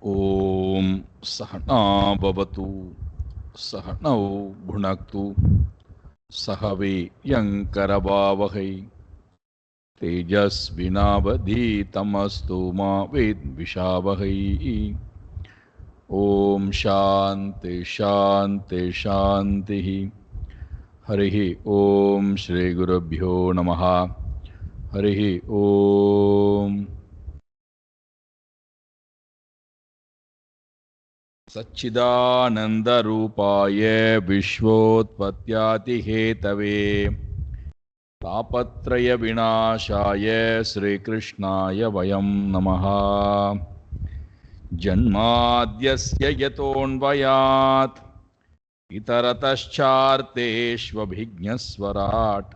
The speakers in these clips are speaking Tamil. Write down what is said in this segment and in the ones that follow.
ஓம் சஹனா பவது சஹனௌ புனக்து சஹவே யங்கரபாவகை தேஜஸ்வினாவதீதமஸ்து மா வித்விஷாவகை. ஓம் சாந்தி சாந்தி சாந்தி. ஹரிஹி ஓம் ஸ்ரீ குருப்யோ நமஹ. ஹரிஹி ஓம். सच्चिदानन्दरूपाय विश्वोत्पत्त्यादिहेतवे तापत्रयविनाशाय श्रीकृष्णाय वयं नमः. जन्माद्यस्य यतोऽन्वयात् इतरतश्चार्तेष्वभिज्ञस्वराट्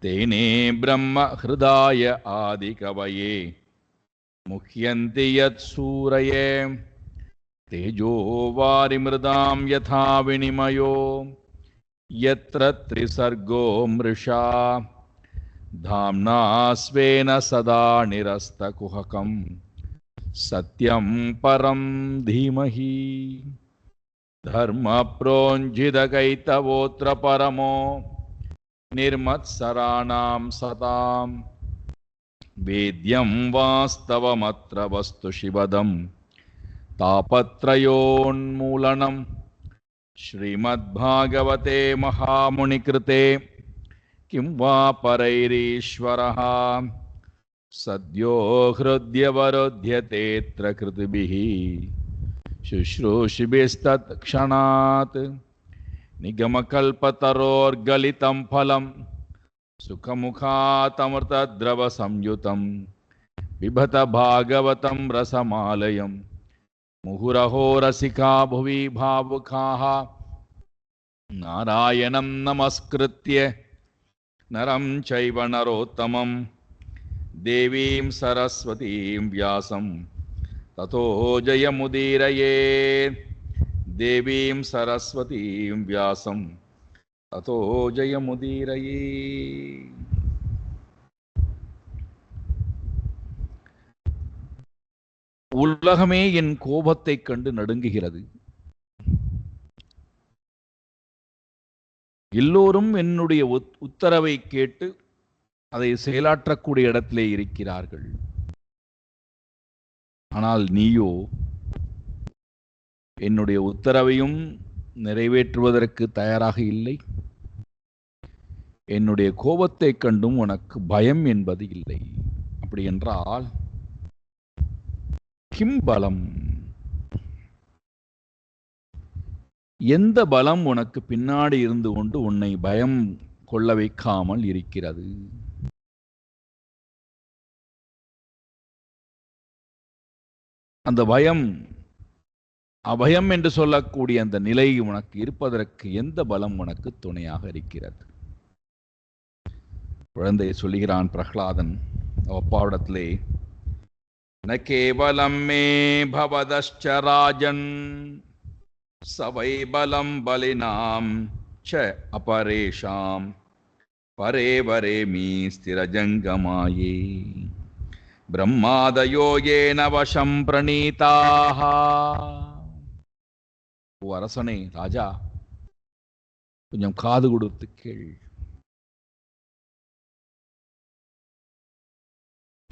तेने ब्रह्महृदाय आदिकवये मुह्यन्ति यत्सूरये तेजो वारिमृदां यथा विनिमयो यत्र त्रिसर्गो मृषा धाम्ना स्वेन सदा निरस्तकुहकं सत्यं परं धीमहि. धर्मप्रोञ्झितकैतवोऽत्र परमो निर्मत्सराणां सतां वेद्यं वास्तवमत्र वस्तु शिवदं तापत्रयोन्मूलनं. श्रीमद्भागवते महामुनिकृते किं वा परैरीश्वरः सद्यो हृद्यवरुध्यतेऽत्र कृतिभिः शुश्रूषिभिस्तत्क्षणात्. निगमकल्पतरोर्गलितं फलं सुखमुखातमृतद्रवसंयुतं पिबत भागवतं रसमालयं मुहुरहो रसिका भुवि भावुकाः. नारायणं नमस्कृत्य नरं चैव नरोत्तमं देवीं सरस्वतीं व्यासं ततो जयमुदीरयेत्. देवीं सरस्वतीं व्यासं ततो जयमुदीरयेत्. உலகமே என் கோபத்தைக் கண்டு நடுங்குகிறது. எல்லோரும் என்னுடைய உத்தரவை கேட்டு அதை செயலாற்றக்கூடிய இடத்திலே இருக்கிறார்கள். ஆனால் நீயோ என்னுடைய உத்தரவையும் நிறைவேற்றுவதற்கு தயாராக இல்லை. என்னுடைய கோபத்தைக் கண்டும் உனக்கு பயம் என்பது இல்லை. அப்படி என்றால் கிம் பலம்? எந்த பலம் உனக்கு பின்னாடி இருந்து கொண்டு உன்னை பயம் கொள்ள வைக்காமல் இருக்கிறது? அந்த பயம், அபயம் என்று சொல்லக்கூடிய அந்த நிலை உனக்கு இருப்பதற்கு எந்த பலம் உனக்கு துணையாக இருக்கிறது? குழந்தை சொல்லுகிறான் பிரகலாதன் அப்பாவிடத்திலே, ந கேவலம் மே பவதஸ்ச ராஜன் சவை பலம் பலினாம் ச அபரேஷாம் பரே வரே மீ ஸ்திரஜங்கமாயே பிரம்மாதயோ ஏன வசம் பிரணீதாக. ஓ அரசனே, ராஜா, கொஞ்சம் காது கொடுத்து கேள்.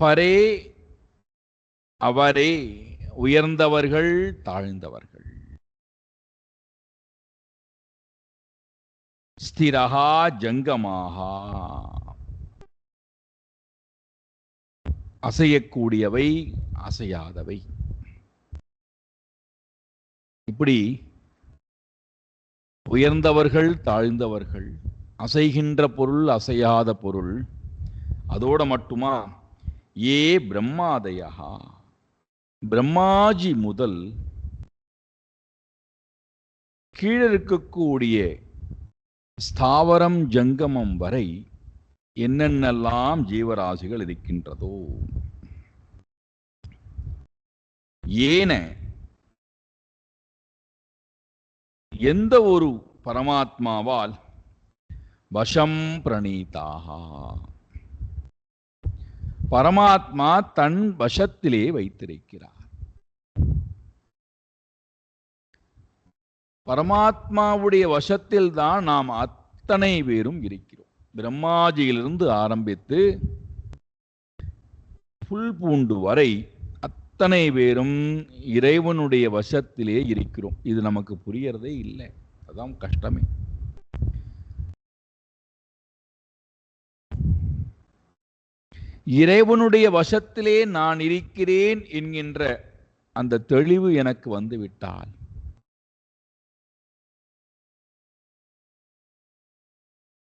பரே, அவரே, உயர்ந்தவர்கள் தாழ்ந்தவர்கள். ஸ்திரஹா ஜங்கமாஹா, அசையக்கூடியவை அசையாதவை. இப்படி உயர்ந்தவர்கள் தாழ்ந்தவர்கள், அசைகின்ற பொருள் அசையாத பொருள். அதோட மட்டுமா, ஏ பிரம்மாதயா, பிரம்மாஜி முதல் கீழிருக்கக்கூடிய ஸ்தாவரம் ஜங்கமம் வரை என்னென்னலாம் ஜீவராசிகள் இருக்கின்றதோ, ஏன எந்த ஒரு பரமாத்மாவால் வசம் பிரணீதாக, பரமாத்மா தன் வசத்திலே வைத்திருக்கிறார். பரமாத்மாவுடைய வசத்தில் தான் நாம் அத்தனை பேரும் இருக்கிறோம். பிரம்மாஜியிலிருந்து ஆரம்பித்து புல் பூண்டு வரை அத்தனை பேரும் இறைவனுடைய வசத்திலே இருக்கிறோம். இது நமக்கு புரியறதே இல்லை. அதான் கஷ்டமே. இறைவனுடைய வசத்திலே நான் இருக்கிறேன் என்கின்ற அந்த தெளிவு எனக்கு வந்துவிட்டால்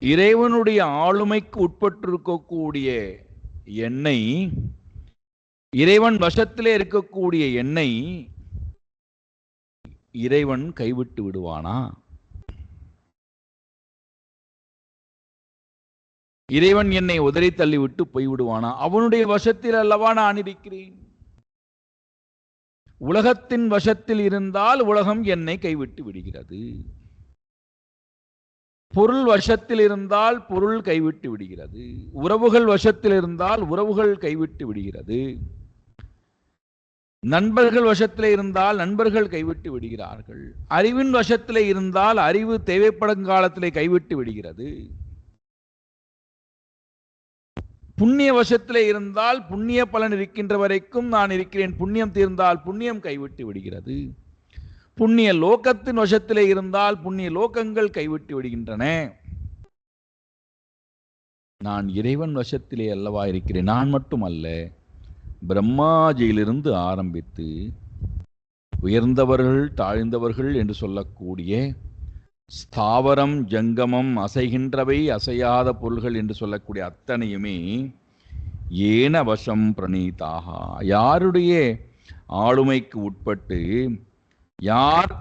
இறைவனுடைய ஆளுமைக்கு உட்பட்டிருக்கக்கூடிய என்னை, இறைவன் வசத்திலே இருக்கக்கூடிய என்னை இறைவன் கைவிட்டு விடுவானா? இறைவன் என்னை உதறி தள்ளிவிட்டு போய்விடுவானா? அவனுடைய வசத்தில் அல்லவா நான் இருக்கிறேன். உலகத்தின் வசத்தில் இருந்தால் உலகம் என்னை கைவிட்டு விடுகிறது. பொருள் வசத்தில் இருந்தால் பொருள் கைவிட்டு விடுகிறது. உறவுகள் வசத்தில் இருந்தால் உறவுகள் கைவிட்டு விடுகிறது. நண்பர்கள் வசத்திலே இருந்தால் நண்பர்கள் கைவிட்டு விடுகிறார்கள். அறிவின் வசத்திலே இருந்தால் அறிவு தேவைப்படும் காலத்திலே கைவிட்டு விடுகிறது. புண்ணிய வசத்திலே இருந்தால் புண்ணிய பலன் இருக்கின்ற வரைக்கும் நான் இருக்கிறேன். புண்ணியம் தீர்ந்தால் புண்ணியம் கைவிட்டு விடுகிறது. புண்ணிய லோகத்தின் வசத்திலே இருந்தால் புண்ணிய லோகங்கள் கைவிட்டு விடுகின்றன. நான் இறைவன் வசத்திலே அல்லவா இருக்கிறேன். நான் மட்டுமல்ல, பிரம்மாஜியிலிருந்து ஆரம்பித்து உயர்ந்தவர்கள் தாழ்ந்தவர்கள் என்று சொல்லக்கூடிய ஸ்தாவரம் ஜங்கமம் அசைகின்றவை அசையாத பொருள்கள் என்று சொல்லக்கூடிய அத்தனையுமே ஏன வசம் பிரணீதாக, யாருடைய ஆளுமைக்கு உட்பட்டு யார்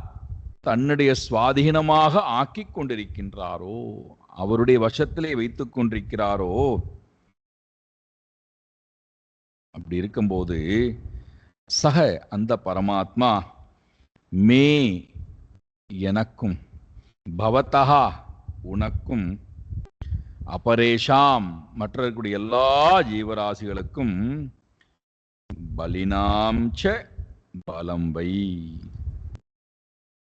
தன்னுடைய சுவாதீனமாக ஆக்கிக் கொண்டிருக்கின்றாரோ, அவருடைய வசத்திலே வைத்துக் கொண்டிருக்கிறாரோ, அப்படி இருக்கும்போது சக அந்த பரமாத்மா மே எனக்கும் பவதா உனக்கும் அபரேஷாம் மற்றவர்களுடைய எல்லா ஜீவராசிகளுக்கும் பலினாம்ச பலம்பை,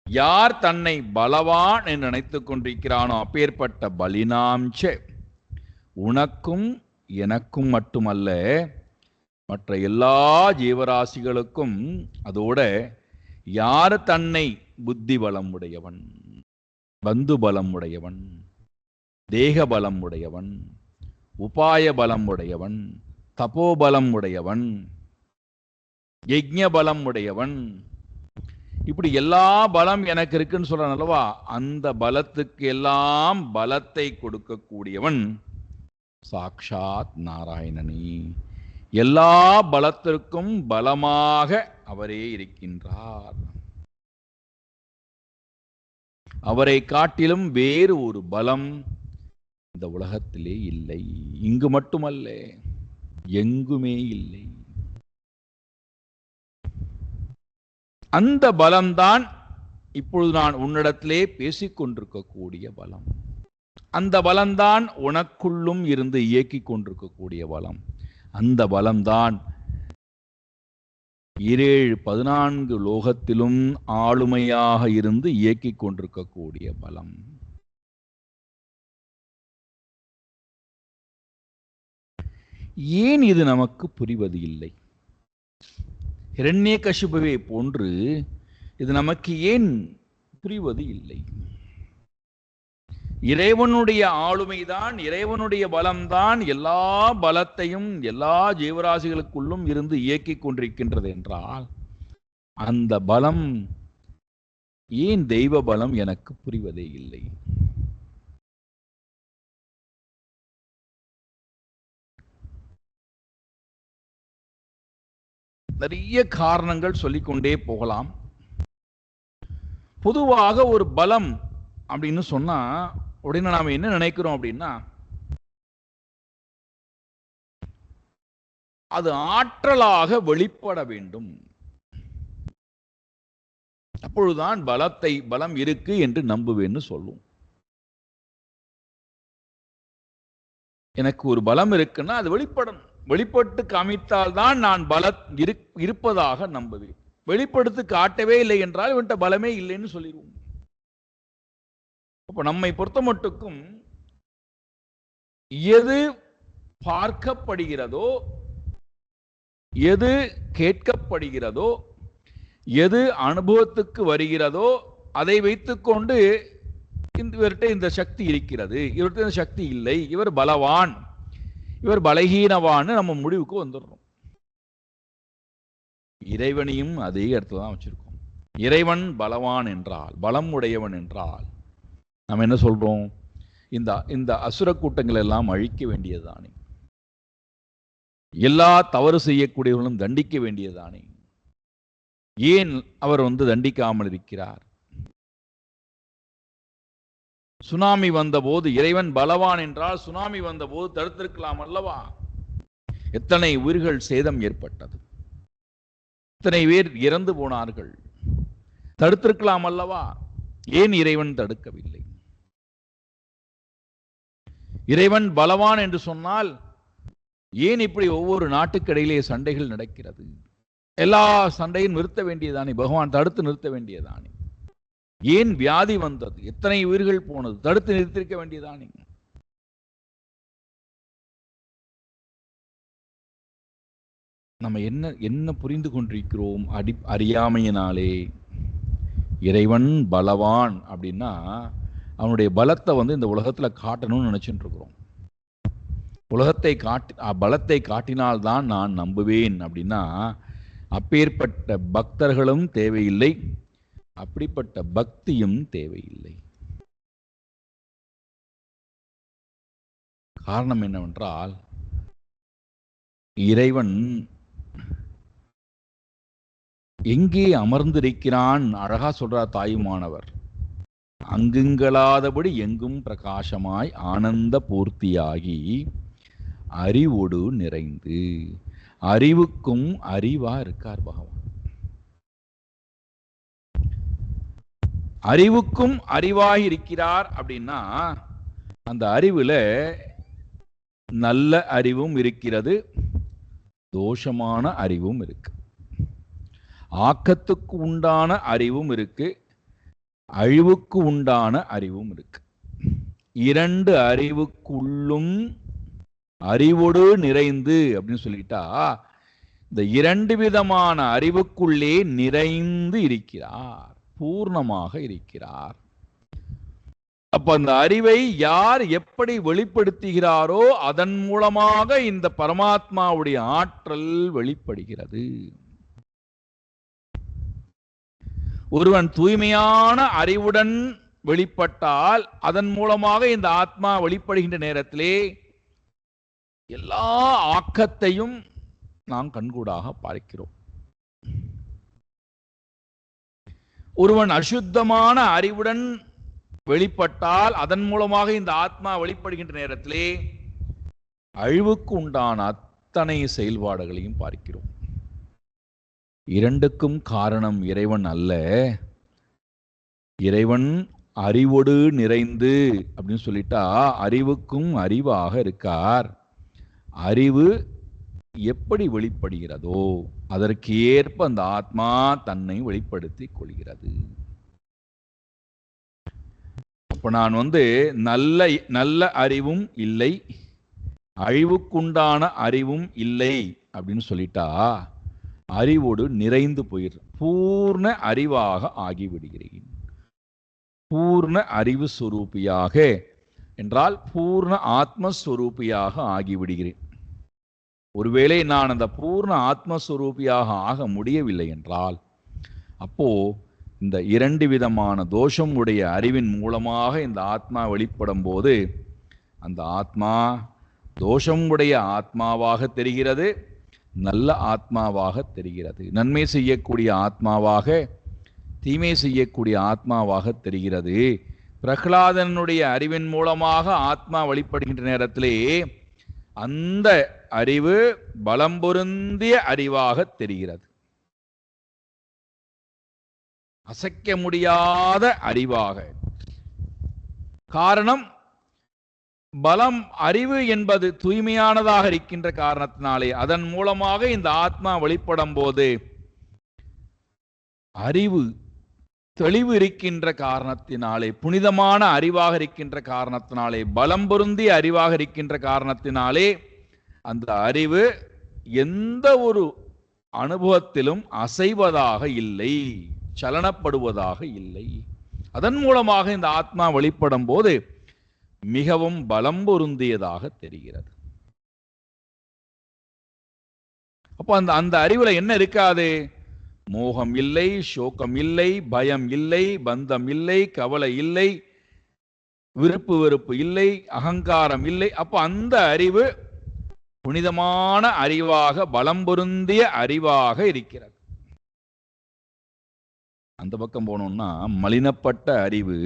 யார் தன்னை பலவான் என்று நினைத்துக் கொண்டிருக்கிறானோ அப்பேற்பட்ட பலினாம்ச உனக்கும் எனக்கும் மட்டுமல்ல மற்ற எல்லா ஜீவராசிகளுக்கும், அதோட யார் தன்னை புத்தி பலம் உடையவன், பந்து பலம் உடையவன், தேக பலம் உடையவன், உபாய பலம் உடையவன், தபோபலம் உடையவன், யஜ்ஞ பலம் உடையவன், இப்படி எல்லா பலம் எனக்கு இருக்குன்னு சொல்றான் அல்லவா, அந்த பலத்துக்கு எல்லாம் பலத்தை கொடுக்கக்கூடியவன் சாக்ஷாத் நாராயணனே. எல்லா பலத்திற்கும் பலமாக அவரே இருக்கின்றார். அவரை காட்டிலும் வேறு ஒரு பலம் இந்த உலகத்திலே இல்லை. இங்கு மட்டுமல்ல, எங்குமே இல்லை. அந்த பலம்தான் இப்பொழுது நான் உன்னிடத்திலே பேசிக் கொண்டிருக்கக்கூடிய பலம். அந்த பலம்தான் உனக்குள்ளும் இருந்து இயக்கிக் கொண்டிருக்கக்கூடிய பலம். அந்த பலம்தான் 14 லோகத்திலும் ஆளுமையாக இருந்து இயக்கிக் கொண்டிருக்கக்கூடிய பலம். ஏன் இது நமக்கு புரிவது இல்லை? ஹிரண்யகசிபுவை போன்று இது நமக்கு ஏன் புரிவது இல்லை? இறைவனுடைய ஆளுமைதான், இறைவனுடைய பலம்தான் எல்லா பலத்தையும் எல்லா ஜீவராசிகளுக்குள்ளும் இருந்து இயக்கிக் கொண்டிருக்கின்றது என்றால் அந்த பலம் ஏன் தெய்வ பலம் எனக்கு புரிவதே இல்லை? நிறைய காரணங்கள் சொல்லிக்கொண்டே போகலாம். பொதுவாக ஒரு பலம் அப்படின்னு சொன்னா உடனே நாம என்ன நினைக்கிறோம் அப்படின்னா, அது ஆற்றலாக வெளிப்பட வேண்டும். அப்பொழுதுதான் பலம் இருக்கு என்று நம்புவேன்னு சொல்லும். எனக்கு ஒரு பலம் இருக்குன்னா அது வெளிப்படணும். வெளிப்பட்டு காமித்தால்தான் நான் இருப்பதாக நம்புவேன். வெளிப்படுத்தி காட்டவே இல்லை என்றால் இவன்ட்ட பலமே இல்லைன்னு சொல்லிடுவோம். அப்ப நம்மை பொறுத்த மட்டுக்கும் எது பார்க்கப்படுகிறதோ, எது கேட்கப்படுகிறதோ, எது அனுபவத்துக்கு வருகிறதோ அதை வைத்துக்கொண்டு இவர்கிட்ட இந்த சக்தி இருக்கிறது, இவர்கிட்ட இந்த சக்தி இல்லை, இவர் பலவான், இவர் பலகீனவான்னு நம்ம முடிவுக்கு வந்துடுறோம். இறைவனையும் அதே இடத்துல தான் வச்சிருக்கோம். இறைவன் பலவான் என்றால், பலம் உடையவன் என்றால் நம்ம என்ன சொல்றோம்? இந்த அசுர கூட்டங்கள் எல்லாம் அழிக்க வேண்டியதுதானே, எல்லா தவறு செய்யக்கூடியவர்களும் தண்டிக்க வேண்டியதுதானே, ஏன் அவர் தண்டிக்காமல் இருக்கிறார்? சுனாமி வந்தபோது இறைவன் பலவான் என்றால் சுனாமி வந்தபோது தடுத்திருக்கலாம் அல்லவா? எத்தனை உயிர்கள் சேதம் ஏற்பட்டது, எத்தனை பேர் இறந்து போனார்கள், தடுத்திருக்கலாம் அல்லவா? ஏன் இறைவன் தடுக்கவில்லை? இறைவன் பலவான் என்று சொன்னால் ஏன் இப்படி ஒவ்வொரு நாட்டுக்கிடையிலே சண்டைகள் நடக்கிறது? எல்லா சண்டையும் நிறுத்த வேண்டியதானே, பகவான் தடுத்து நிறுத்த வேண்டியதானே. ஏன் வியாதி வந்தது, எத்தனை உயிர்கள் போனது, தடுத்து நிறுத்திருக்க வேண்டியதானே. நம்ம என்ன புரிந்து கொண்டிருக்கிறோம்? அறியாமையினாலே. இறைவன் பலவான் அப்படின்னா அவனுடைய பலத்தை இந்த உலகத்துல காட்டணும்னு நினைச்சுட்டு இருக்கிறோம். பலத்தை காட்டினால்தான் நான் நம்புவேன் அப்படின்னா அப்பேற்பட்ட பக்தர்களும் தேவையில்லை, அப்படிப்பட்ட பக்தியும் தேவையில்லை. காரணம் என்னவென்றால் இறைவன் எங்கே அமர்ந்திருக்கிறான்? அழகா சொல்றார் தாயுமானவர், அங்குங்களாதபடி எங்கும் பிரகாசமாய் ஆனந்த பூர்த்தியாகி அறிவோடு நிறைந்து. அறிவுக்கும் அறிவா இருக்கார் பகவான். அறிவுக்கும் அறிவாய் இருக்கிறார் அப்படின்னா அந்த அறிவுல நல்ல அறிவும் இருக்கிறது, தோஷமான அறிவும் இருக்கு, ஆக்கத்துக்கு உண்டான அறிவும் இருக்கு, அழிவுக்கு உண்டான அறிவும் இருக்கு. இரண்டு அறிவுக்குள்ளும் அறிவோடு நிறைந்து அப்படின்னு சொல்லிட்டா இந்த இரண்டு விதமான அறிவுக்குள்ளே நிறைந்து இருக்கிறார், பூர்ணமாக இருக்கிறார். அப்ப அந்த அறிவை யார் எப்படி வெளிப்படுத்துகிறாரோ அதன் மூலமாக இந்த பரமாத்மாவுடைய ஆற்றல் வெளிப்படுகிறது. ஒருவன் தூய்மையான அறிவுடன் வெளிப்பட்டால் அதன் மூலமாக இந்த ஆத்மா வெளிப்படுகின்ற நேரத்திலே எல்லா ஆக்கத்தையும் நாம் கண்கூடாக பார்க்கிறோம். ஒருவன் அசுத்தமான அறிவுடன் வெளிப்பட்டால் அதன் மூலமாக இந்த ஆத்மா வெளிப்படுகின்ற நேரத்திலே அழிவுக்கு உண்டான அத்தனை செயல்பாடுகளையும் பார்க்கிறோம். இரண்டுக்கும் காரணம் இறைவன் அல்ல, இறைவன் அறிவோடு நிறைந்து அப்படின்னு சொல்லிட்டா அறிவுக்கும் அறிவாக இருக்கார். அறிவு எப்படி வெளிப்படுகிறதோ அதற்கு ஏற்ப அந்த ஆத்மா தன்னை வெளிப்படுத்திக் கொள்கிறது. அப்ப நான் நல்ல அறிவும் இல்லை, அழிவுக்குண்டான அறிவும் இல்லை அப்படின்னு சொல்லிட்டா அறிவோடு நிறைந்து போயிடுறேன், பூர்ண அறிவாக ஆகிவிடுகிறேன். பூர்ண அறிவு ஸ்வரூபியாக என்றால் பூர்ண ஆத்மஸ்வரூபியாக ஆகிவிடுகிறேன். ஒருவேளை நான் அந்த பூர்ண ஆத்மஸ்வரூபியாக ஆக முடியவில்லை என்றால் அப்போ இந்த இரண்டு விதமான தோஷம் உடைய அறிவின் மூலமாக இந்த ஆத்மா வெளிப்படும் போது அந்த ஆத்மா தோஷம் உடைய ஆத்மாவாக தெரிகிறது, நல்ல ஆத்மாவாக தெரிகிறது, நன்மை செய்யக்கூடிய ஆத்மாவாக தீமை செய்யக்கூடிய ஆத்மாவாக தெரிகிறது. பிரகலாதனுடைய அறிவின் மூலமாக ஆத்மா வெளிப்படுகின்ற நேரத்திலே அந்த அறிவு பலம் பொருந்திய அறிவாக தெரிகிறது, அசைக்க முடியாத அறிவாக. காரணம் பலம் அறிவு என்பது தூய்மையானதாக இருக்கின்ற காரணத்தினாலே அதன் மூலமாக இந்த ஆத்மா வெளிப்படும் போது அறிவு தெளிவு இருக்கின்ற காரணத்தினாலே, புனிதமான அறிவாக இருக்கின்ற காரணத்தினாலே, பலம் பொருந்திய அறிவாக இருக்கின்ற காரணத்தினாலே அந்த அறிவு எந்த ஒரு அனுபவத்திலும் அசைவதாக இல்லை, சலனப்படுவதாக இல்லை. அதன் மூலமாக இந்த ஆத்மா வெளிப்படும் போது மிகவும் பலம் பொருந்தியதாக தெரிகிறது. அப்போ அந்த அறிவுல என்ன இருக்காது? மோகம் இல்லை, சோகம் இல்லை, பயம் இல்லை, பந்தம் இல்லை, கவலை இல்லை, விருப்பு வெறுப்பு இல்லை, அகங்காரம் இல்லை. அப்போ அந்த அறிவு புனிதமான அறிவாக, பலம் பொருந்திய அறிவாக இருக்கிறது. அந்த பக்கம் போனோம்னா மலினப்பட்ட அறிவு,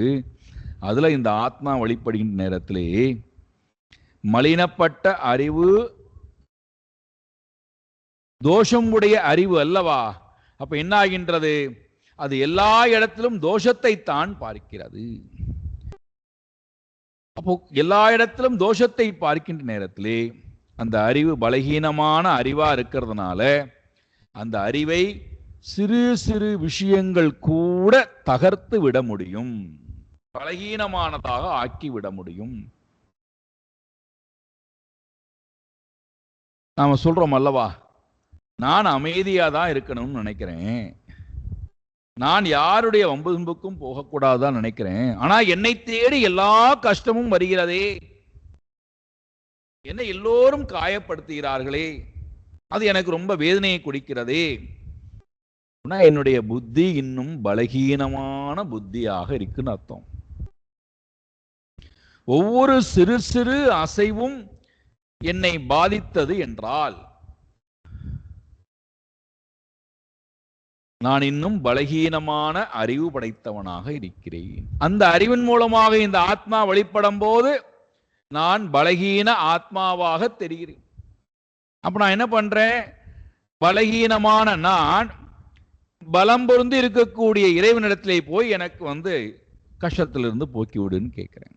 அதுல இந்த ஆத்மா வெளிப்படுகின்ற நேரத்திலே மலினப்பட்ட அறிவு தோஷம் உடைய அறிவு அல்லவா? அப்ப என்ன ஆகின்றது? அது எல்லா இடத்திலும் தோஷத்தை தான் பார்க்கிறது. அப்போ எல்லா இடத்திலும் தோஷத்தை பார்க்கின்ற நேரத்திலே அந்த அறிவு பலகீனமான அறிவா இருக்கிறதுனால அந்த அறிவை சிறு சிறு விஷயங்கள் கூட தகர்த்து விட முடியும், பலகீனமானதாக ஆக்கி விட முடியும். நாம சொல்றோம் அல்லவா, நான் அமைதியா தான் இருக்கணும்னு நினைக்கிறேன், நான் யாருடைய வம்பு தும்புக்கும் போகக்கூடாதுதான் நினைக்கிறேன், ஆனா என்னை தேடி எல்லா கஷ்டமும் வருகிறதே, என்னை எல்லோரும் காயப்படுத்துகிறார்களே, அது எனக்கு ரொம்ப வேதனையை கொடுக்கிறதே. என்னுடைய புத்தி இன்னும் பலகீனமான புத்தியாக இருக்குன்னு அர்த்தம். ஒவ்வொரு சிறு சிறு அசைவும் என்னை பாதித்தது என்றால் நான் இன்னும் பலகீனமான அறிவு படைத்தவனாக இருக்கிறேன். அந்த அறிவின் மூலமாக இந்த ஆத்மா வெளிப்படும் போது நான் பலகீன ஆத்மாவாக தெரிகிறேன். அப்ப நான் என்ன பண்றேன்? பலகீனமான நான் பலம் பொருந்தி இருக்கக்கூடிய இறைவனிடத்திலே போய் எனக்கு கஷ்டத்திலிருந்து போக்கி விடுன்னு கேட்கிறேன்.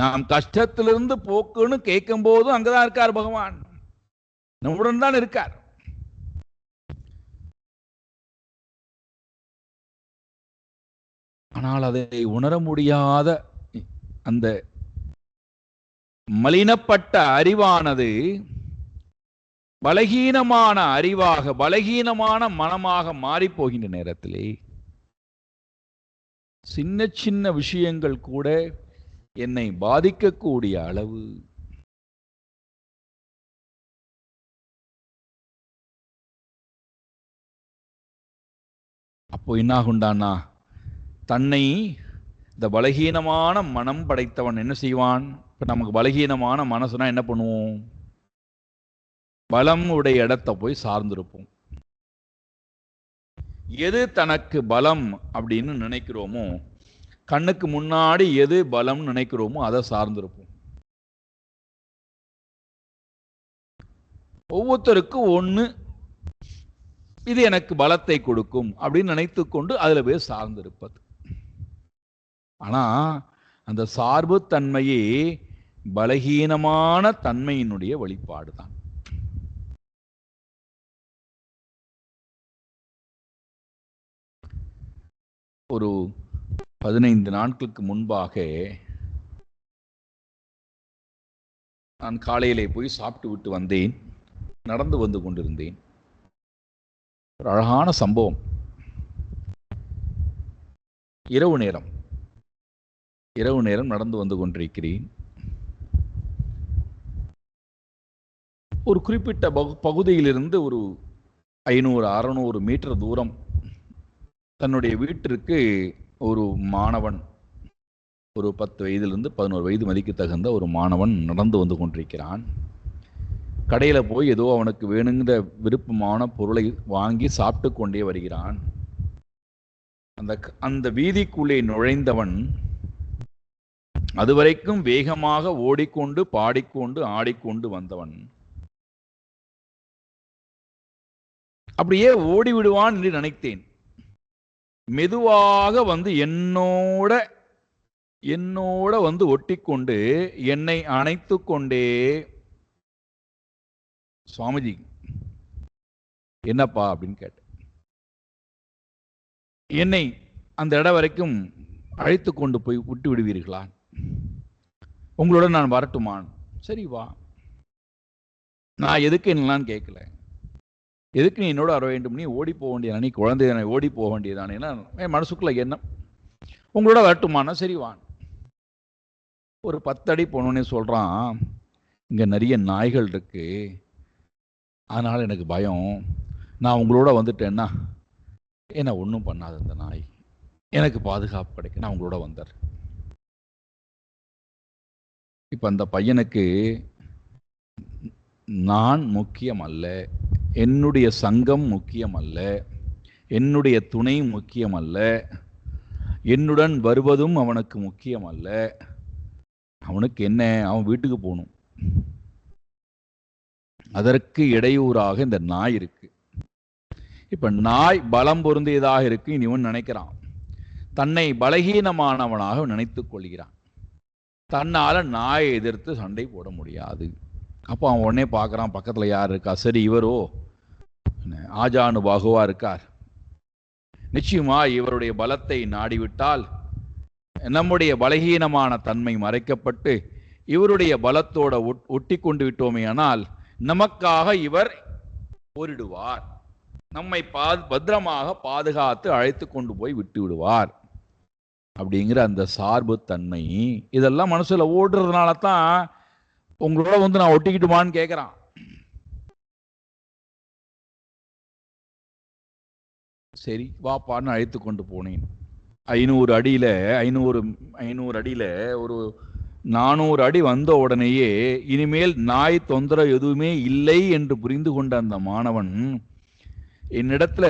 நாம் கஷ்டத்திலிருந்து போக்குன்னு கேட்கும் போதும் அங்கதான் இருக்கார் பகவான், நம்முடன் தான் இருக்கார். ஆனால் அதை உணர முடியாத அந்த மலினப்பட்ட அறிவானது பலகீனமான அறிவாக, பலகீனமான மனமாக மாறி போகின்ற நேரத்திலே சின்ன சின்ன விஷயங்கள் கூட என்னை பாதிக்கக்கூடிய அளவு அப்போ என்ன ஆகுண்டானா, தன்னை இந்த பலகீனமான மனம் படைத்தவன் என்ன செய்வான்? இப்ப நமக்கு பலகீனமான மனசுனா என்ன பண்ணுவோம்? பலம் உடைய இடத்தை போய் சார்ந்திருப்போம். எது தனக்கு பலம் அப்படின்னு நினைக்கிறோமோ, கண்ணுக்கு முன்னாடி எது பலம் நினைக்கிறோமோ அதை சார்ந்திருப்போம். ஒவ்வொருத்தருக்கும் ஒண்ணு இது எனக்கு பலத்தை கொடுக்கும் அப்படின்னு நினைத்து கொண்டு அதுல போய் சார்ந்திருப்பது. ஆனா அந்த சார்பு தன்மையே பலகீனமான தன்மையினுடைய வெளிப்பாடுதான். ஒரு 15 நாட்களுக்கு முன்பாக நான் காலையிலே போய் சாப்பிட்டு விட்டு வந்தேன். நடந்து வந்து கொண்டிருந்தேன். ஒரு அழகான சம்பவம். இரவு நேரம் நடந்து வந்து கொண்டிருக்கிறேன். ஒரு குறிப்பிட்ட பகுதியிலிருந்து ஒரு 500-600 மீட்டர் தூரம் தன்னுடைய வீட்டிற்கு ஒரு மாணவன், ஒரு 10 வயதிலிருந்து 11 வயது மதிக்கு தகுந்த ஒரு மாணவன் நடந்து வந்து கொண்டிருக்கிறான். கடையில் போய் ஏதோ அவனுக்கு வேணுங்கிற விருப்பமான பொருளை வாங்கி சாப்பிட்டு கொண்டே வருகிறான். அந்த வீதிக்குள்ளே நுழைந்தவன் அதுவரைக்கும் வேகமாக ஓடிக்கொண்டு பாடிக்கொண்டு ஆடிக்கொண்டு வந்தவன் அப்படியே ஓடிவிடுவான் என்று நினைத்தேன். மெதுவாக வந்து என்னோட வந்து ஒட்டிக்கொண்டு என்னை அணைத்து கொண்டே, சுவாமிஜி என்னப்பா அப்படின்னு கேட்டேன். என்னை அந்த இடம் வரைக்கும் அழைத்து கொண்டு போய் விட்டு விடுவீர்களா? உங்களுடன் நான் வரட்டுமான். சரி வா. நான் எதுக்கு என்னலான்னு கேட்கல. எதுக்கு நீ என்னோட வர வேண்டும்? நீ ஓடி போக வேண்டியதானே, நீ குழந்தை ஓடி போக வேண்டியதானே. என் மனசுக்குள்ள எண்ணம். உங்களோட வரட்டுமானா சரி வான். ஒரு 10 அடி போனோன்னே சொல்றான், இங்க நிறைய நாய்கள் இருக்கு, அதனால எனக்கு பயம். நான் உங்களோட வந்துட்டேன்னா என்ன ஒன்றும் பண்ணாது அந்த நாய், எனக்கு பாதுகாப்பு கிடைக்கும், நான் உங்களோட வந்தார். இப்ப அந்த பையனுக்கு நான் முக்கியம் அல்ல, என்னுடைய சங்கம் முக்கியம் அல்ல, என்னுடைய துணை முக்கியம் அல்ல, என்னுடன் வருவதும் அவனுக்கு முக்கியம் அல்ல. அவனுக்கு என்ன, அவன் வீட்டுக்கு போகணும். அதற்கு இடையூறாக இந்த நாய் இருக்கு. இப்ப நாய் பலம் பொருந்தியதாக இருக்கு. இவன் நினைக்கிறான், தன்னை பலகீனமானவனாக நினைத்துக் கொள்கிறான். தன்னால நாயை எதிர்த்து சண்டை போட முடியாது. அப்போ அவன் உடனே பார்க்குறான், பக்கத்துல யார் இருக்கா? சரி, இவரோ ஆஜானு பாகுவா இருக்கார். நிச்சயமா இவருடைய பலத்தை நாடிவிட்டால் நம்முடைய பலகீனமான தன்மை மறைக்கப்பட்டு இவருடைய பலத்தோட ஒட்டி கொண்டு விட்டோமே ஆனால் நமக்காக இவர் போரிடுவார், நம்மை பத்திரமாக பாதுகாத்து அழைத்து கொண்டு போய் விட்டு விடுவார் அப்படிங்கிற அந்த சார்பு தன்மை இதெல்லாம் மனசுல ஓடுறதுனால தான் உங்களோட வந்து நான் ஒட்டிக்கிட்டுமான்னு கேட்கிறான். சரி வாப்பான்னு அழைத்து கொண்டு போனேன். 500 அடியில ஒரு 400 அடி வந்த உடனேயே இனிமேல் நாய் தொந்தரவு எதுவுமே இல்லை என்று புரிந்து கொண்ட அந்த மாணவன் என்னிடத்துல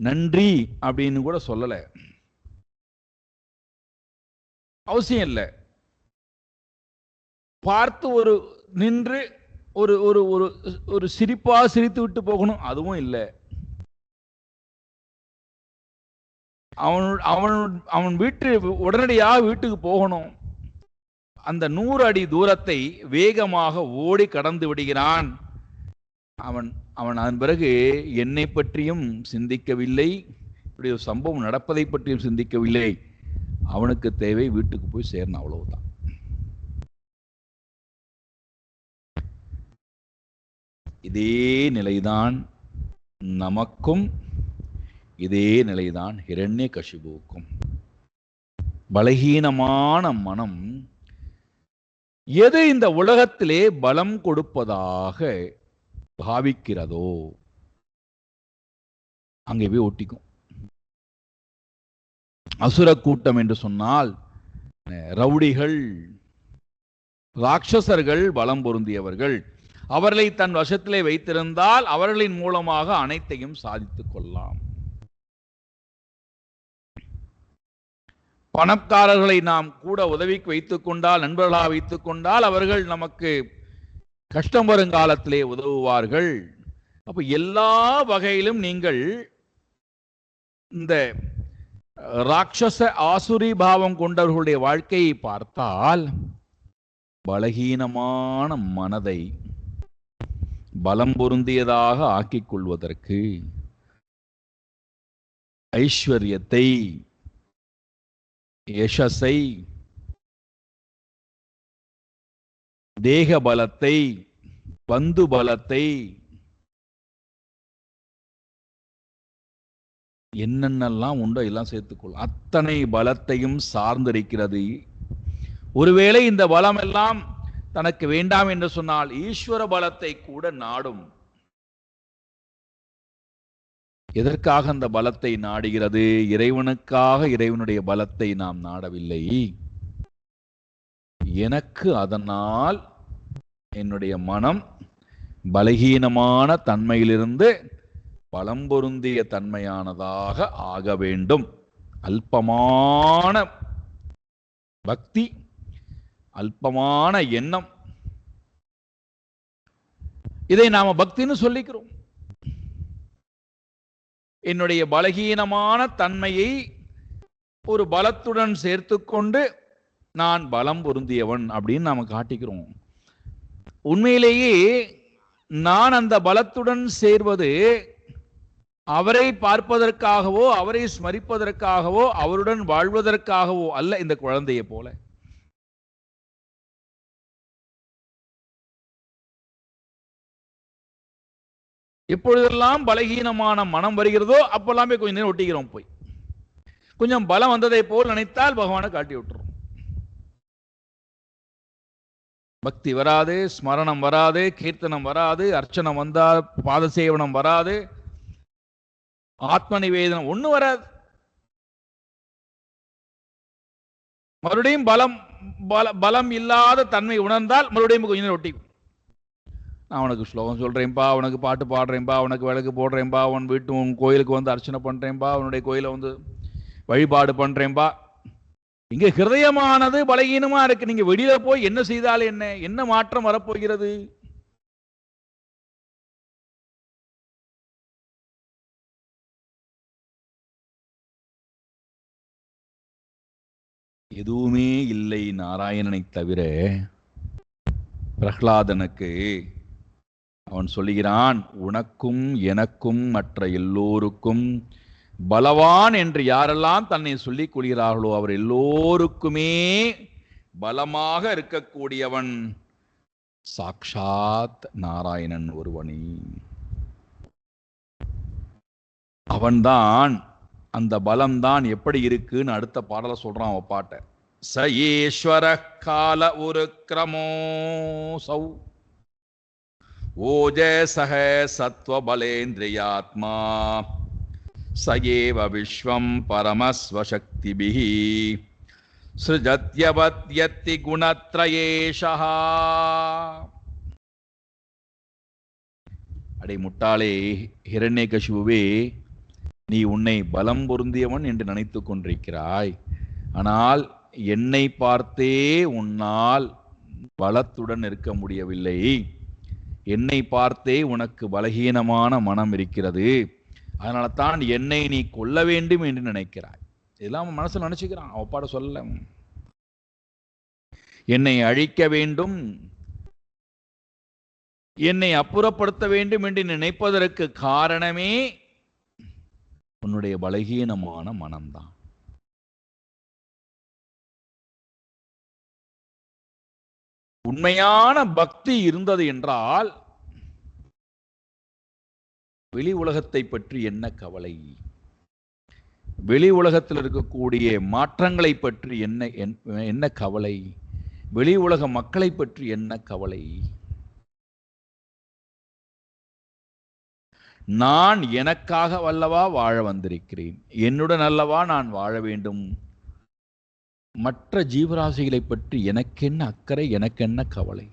நன்றி அப்படின்னு கூட சொல்லல. அவசியம் இல்லை. பார்த்து ஒரு நின்று ஒரு ஒரு ஒரு சிரிப்பா சிரித்து விட்டு போகணும், அதுவும் இல்லை. அவன் உடனடியாக வீட்டுக்கு போகணும். அந்த 100 அடி தூரத்தை வேகமாக ஓடி கடந்து விடுகிறான். அவன் அதன் பிறகு என்னை பற்றியும் சிந்திக்கவில்லை, இப்படி ஒரு சம்பவம் நடப்பதை பற்றியும் சிந்திக்கவில்லை. அவனுக்கு தேவை வீட்டுக்கு போய் சேரணும், அவ்வளவுதான். இதே நிலைதான் நமக்கும், இதே நிலைதான் ஹிரண்யகசிபுவுக்கும். பலகீனமான மனம் எது இந்த உலகத்திலே பலம் கொடுப்பதாக பாவிக்கிறதோ அங்கே போய் ஒட்டிக்கும். அசுர கூட்டம் என்று சொன்னால் ரவுடிகள், ராட்சசர்கள், பலம் பொருந்தியவர்கள். அவர்களை தன் வசத்திலே வைத்திருந்தால் அவர்களின் மூலமாக அனைத்தையும் சாதித்துக் கொள்ளலாம். பணக்காரர்களை நாம் கூட உதவிக்கு வைத்துக் கொண்டால், நண்பர்களாக வைத்துக் கொண்டால் அவர்கள் நமக்கு கஷ்டம் வருங்காலத்திலே உதவுவார்கள். அப்ப எல்லா வகையிலும் நீங்கள் இந்த ராட்சச ஆசுரி பாவம் கொண்டவர்களுடைய வாழ்க்கையை பார்த்தால் பலகீனமான மனதை பலம் பொருந்தியதாக ஆக்கிக் கொள்வதற்கு ஐஸ்வர்யத்தை, யசஸை, தேக பலத்தை, பந்து பலத்தை, என்னென்னலாம் உண்டோ எல்லாம் சேர்த்துக்கொள்ளும். அத்தனை பலத்தையும் சார்ந்திருக்கிறது. ஒருவேளை இந்த பலம் எல்லாம் தனக்கு வேண்டாம் என்று சொன்னால் ஈஸ்வர பலத்தை கூட நாடும். எதற்காக அந்த பலத்தை நாடுகிறது? இறைவனுக்காக இறைவனுடைய பலத்தை நாம் நாடவில்லை. எனக்கு அதனால் என்னுடைய மனம் பலகீனமான தன்மையிலிருந்து பலம் பொருந்திய தன்மையானதாக ஆக வேண்டும். அல்பமான பக்தி, அல்பமான எண்ணம், இதை நாம பக்தின்னு சொல்லிக்கிறோம். என்னுடைய பலகீனமான தன்மையை ஒரு பலத்துடன் சேர்த்துக்கொண்டு நான் பலம் பொருந்தியவன் அப்படின்னு நாம காட்டிக்கிறோம். உண்மையிலேயே நான் அந்த பலத்துடன் சேர்வது அவரை பார்ப்பதற்காகவோ அவரை ஸ்மரிப்பதற்காகவோ அவருடன் வாழ்வதற்காகவோ அல்ல இந்த குழந்தையை போல. எப்பொழுதெல்லாம் பலகீனமான மனம் வருகிறதோ அப்பெல்லாமே கொஞ்ச நேரம் ஒட்டிக்கிறோம். போய் கொஞ்சம் பலம் வந்ததை போல் நினைத்தால் பகவானை காட்டி விட்டுரும். பக்தி வராது, ஸ்மரணம் வராது, கீர்த்தனம் வராது, அர்ச்சனம் வந்தா பாதசேவனம் வராது, ஆத்ம நிவேதனம் ஒண்ணு வராது. மறுபடியும் பலம் இல்லாத தன்மை உணர்ந்தால் மறுபடியும் கொஞ்ச நேரம் ஒட்டிக்கும். நான் உனக்கு ஸ்லோகம் சொல்றேன்பா, உனக்கு பாட்டு பாடுறேன்பா, உனக்கு விளக்கு போடுறேன்பா, உன் வீட்டு உன் கோயிலுக்கு வந்து அர்ச்சனை பண்றேன்பா, உன்னுடைய கோயிலை வந்து வழிபாடு பண்றேன்பா. இங்க ஹிருதயமானது பலகீனமா இருக்கு. நீங்க வெளியில போய் என்ன செய்தால் என்ன மாற்றம் வரப்போகிறது? எதுவுமே இல்லை நாராயணனை தவிர. பிரகலாதனுக்கு அவன் சொல்லுகிறான், உனக்கும் எனக்கும் மற்ற எல்லோருக்கும் பலவான் என்று யாரெல்லாம் தன்னை சொல்லிக் கொள்கிறார்களோ அவர் எல்லோருக்குமே பலமாக இருக்கக்கூடியவன் சாக்ஷாத் நாராயணன் ஒருவனே. அவன்தான், அந்த பலம்தான் எப்படி இருக்குன்னு அடுத்த பாடல சொல்றான் அவ பாட்ட. ச ஈஸ்வர கால உருக்ரமோ சௌ ஓஜசஹ சத்வபலேந்திரியாத்மா சயேவ விஸ்வம் பரமஸ்வசக்திபிஹ ஸ்ருஜத்யவத்யத்தி குணத்ரயேஷஹ. அடே முட்டாளே ஹிரண்யகசிபுவே, நீ உன்னை பலம் பொருந்தியவன் என்று நினைத்துக் கொண்டிருக்கிறாய். ஆனால் என்னை பார்த்தே உன்னால் பலத்துடன் இருக்க முடியவில்லை. என்னை பார்த்தே உனக்கு பலகீனமான மனம் இருக்கிறது. அதனால தான் என்னை நீ கொல்ல வேண்டும் என்று நினைக்கிறாய். இதெல்லாம் அவன் மனசில் நினைச்சுக்கிறான், அவப்பாட சொல்ல. என்னை அழிக்க வேண்டும், என்னை அப்புறப்படுத்த வேண்டும் என்று நினைப்பதற்கு காரணமே உன்னுடைய பலகீனமான மனம்தான். உண்மையான பக்தி இருந்தது என்றால் வெளி உலகத்தை பற்றி என்ன கவலை, வெளி உலகத்தில் இருக்கக்கூடிய மாற்றங்களை பற்றி என்ன கவலை, வெளி உலக மக்களை பற்றி என்ன கவலை. நான் எனக்காக வல்லவா வாழ வந்திருக்கிறேன், என்னுடன் அல்லவா நான் வாழ வேண்டும். மற்ற ஜீவராசிகளை பற்றி எனக்கென்ன அக்கறை, எனக்கென்ன கவலை.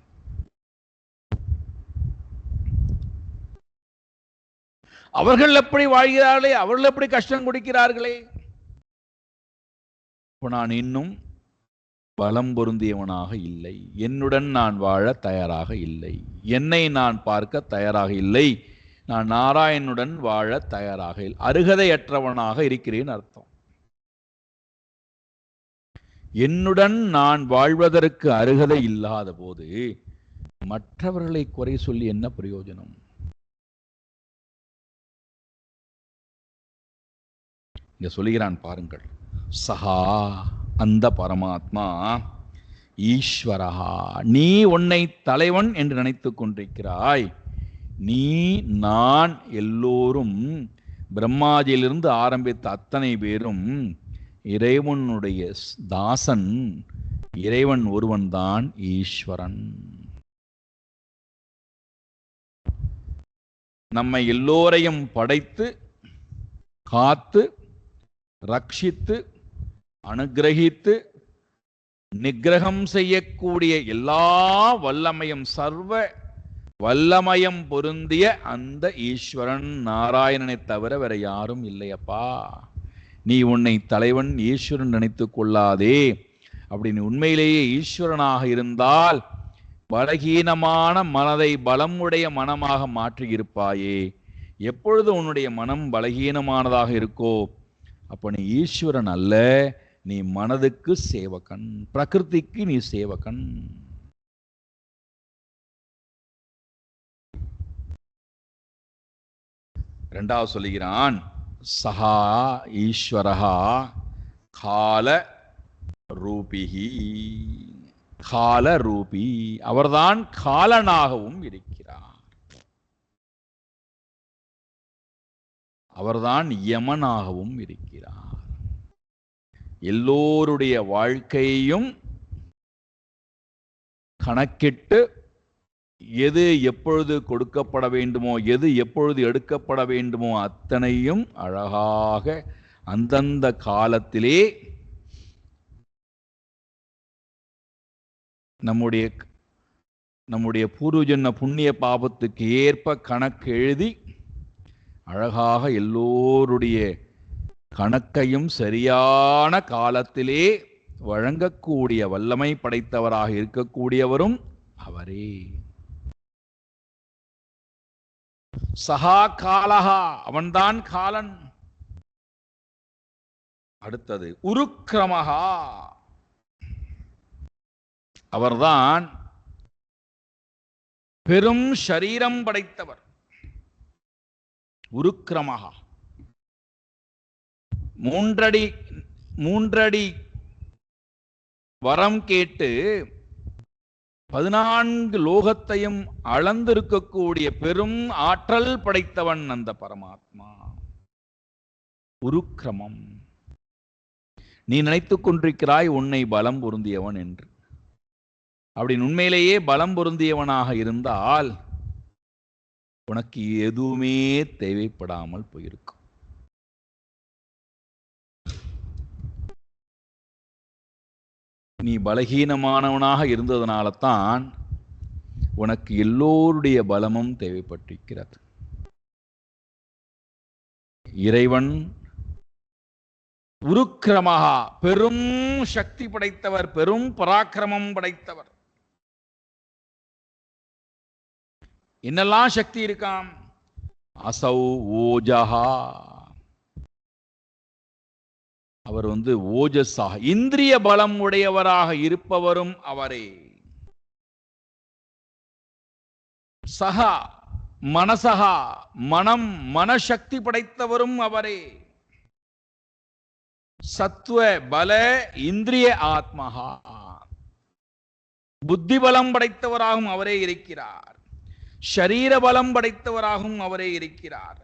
அவர்கள் எப்படி வாழ்கிறார்களே, அவர்கள் எப்படி கஷ்டம் கொடுக்கிறார்களே. நான் இன்னும் பலம் பொருந்தியவனாக இல்லை, என்னுடன் நான் வாழ தயாராக இல்லை, என்னை நான் பார்க்க தயாராக இல்லை, நான் நாராயணனுடன் வாழ தயாராக இல்லை, அருகதையற்றவனாக இருக்கிறேன் அர்த்தம். என்னுடன் நான் வாழ்வதற்கு அருகதை இல்லாத போது மற்றவர்களை குறை சொல்லி என்ன பிரயோஜனம்? இங்க சொல்லுகிறான் பாருங்கள், சஹா அந்த பரமாத்மா ஈஸ்வரஹா, நீ உன்னை தலைவன் என்று நினைத்துக் கொண்டிருக்கிறாய். நீ நான் எல்லோரும் பிரம்மாஜியிலிருந்து ஆரம்பித்த அத்தனை பேரும் இறைவனுடைய தாசன். இறைவன் ஒருவன் தான் ஈஸ்வரன். நம்மை எல்லோரையும் படைத்து காத்து ரட்சித்து அனுகிரகித்து நிகிரகம் செய்யக்கூடிய எல்லா வல்லமையும் சர்வ வல்லமயம் பொருந்திய அந்த ஈஸ்வரன் நாராயணனை தவிர வேற யாரும் இல்லையப்பா. நீ உன்னை தலைவன் ஈஸ்வரன் நினைத்து கொள்ளாதே. அப்படி நீ உண்மையிலேயே ஈஸ்வரனாக இருந்தால் பலகீனமான மனதை பலமுடைய மனமாக மாற்றியிருப்பாயே. எப்பொழுது உன்னுடைய மனம் பலகீனமானதாக இருக்கோ அப்ப நீ ஈஸ்வரன் அல்ல, நீ மனதுக்கு சேவகன், பிரகிருதிக்கு நீ சேவகன். இரண்டாவது சொல்லுகிறான், சஹா ஈஸ்வரஹா கால ரூபிஹி. கால ரூபி, அவர்தான் காலனாகவும் இருக்கிறார். அவர்தான் யமனாகவும் இருக்கிறார். எல்லோருடைய வாழ்க்கையையும் கணக்கிட்டு எது எப்பொழுது கொடுக்கப்பட வேண்டுமோ, எது எப்பொழுது எடுக்கப்பட வேண்டுமோ அத்தனையும் அழகாக அந்தந்த காலத்திலே நம்முடைய பூர்வஜன்ம புண்ணிய பாபத்துக்கு ஏற்ப கணக்கு எழுதி அழகாக எல்லோருடைய கணக்கையும் சரியான காலத்திலே வழங்கக்கூடிய வல்லமை படைத்தவராக இருக்கக்கூடியவரும் அவரே. சஹா காலஹா, அவன்தான் காலன். அடுத்தது உருக்கிரமஹா, அவர்தான் பெரும் ஷரீரம் படைத்தவர். உருக்கிரமஹா, மூன்றடி வரம் கேட்டு 14 லோகத்தையும் அளந்திருக்கக்கூடிய பெரும் ஆற்றல் படைத்தவன் அந்த பரமாத்மா. உருக்கிரமம். நீ நினைத்துக் கொண்டிருக்கிறாய் உன்னை பலம் பொருந்தியவன் என்று. அப்படி உண்மையிலேயே பலம் பொருந்தியவனாக இருந்தால் உனக்கு எதுவுமே தேவைப்படாமல் போயிருக்கும். நீ பலகீனமானவனாக இருந்ததனால தான் உனக்கு எல்லோருடைய பலமும் தேவைப்பட்டிருக்கிறது. இறைவன் உருக்கிரமஹா, பெரும் சக்தி படைத்தவர், பெரும் பராக்கிரமம் படைத்தவர். என்னெல்லாம் சக்தி இருக்காம்? அசௌ ஓஜஹா, அவர் ஓஜஸாக இந்திரிய பலம் உடையவராக இருப்பவரும் அவரே. சஹா மனசஹா, மனசக்தி படைத்தவரும் அவரே. சத்துவ பல இந்திரிய ஆத்மஹா, புத்தி பலம் படைத்தவராகவும் அவரே இருக்கிறார். ஷரீர பலம் படைத்தவராகவும் அவரே இருக்கிறார்.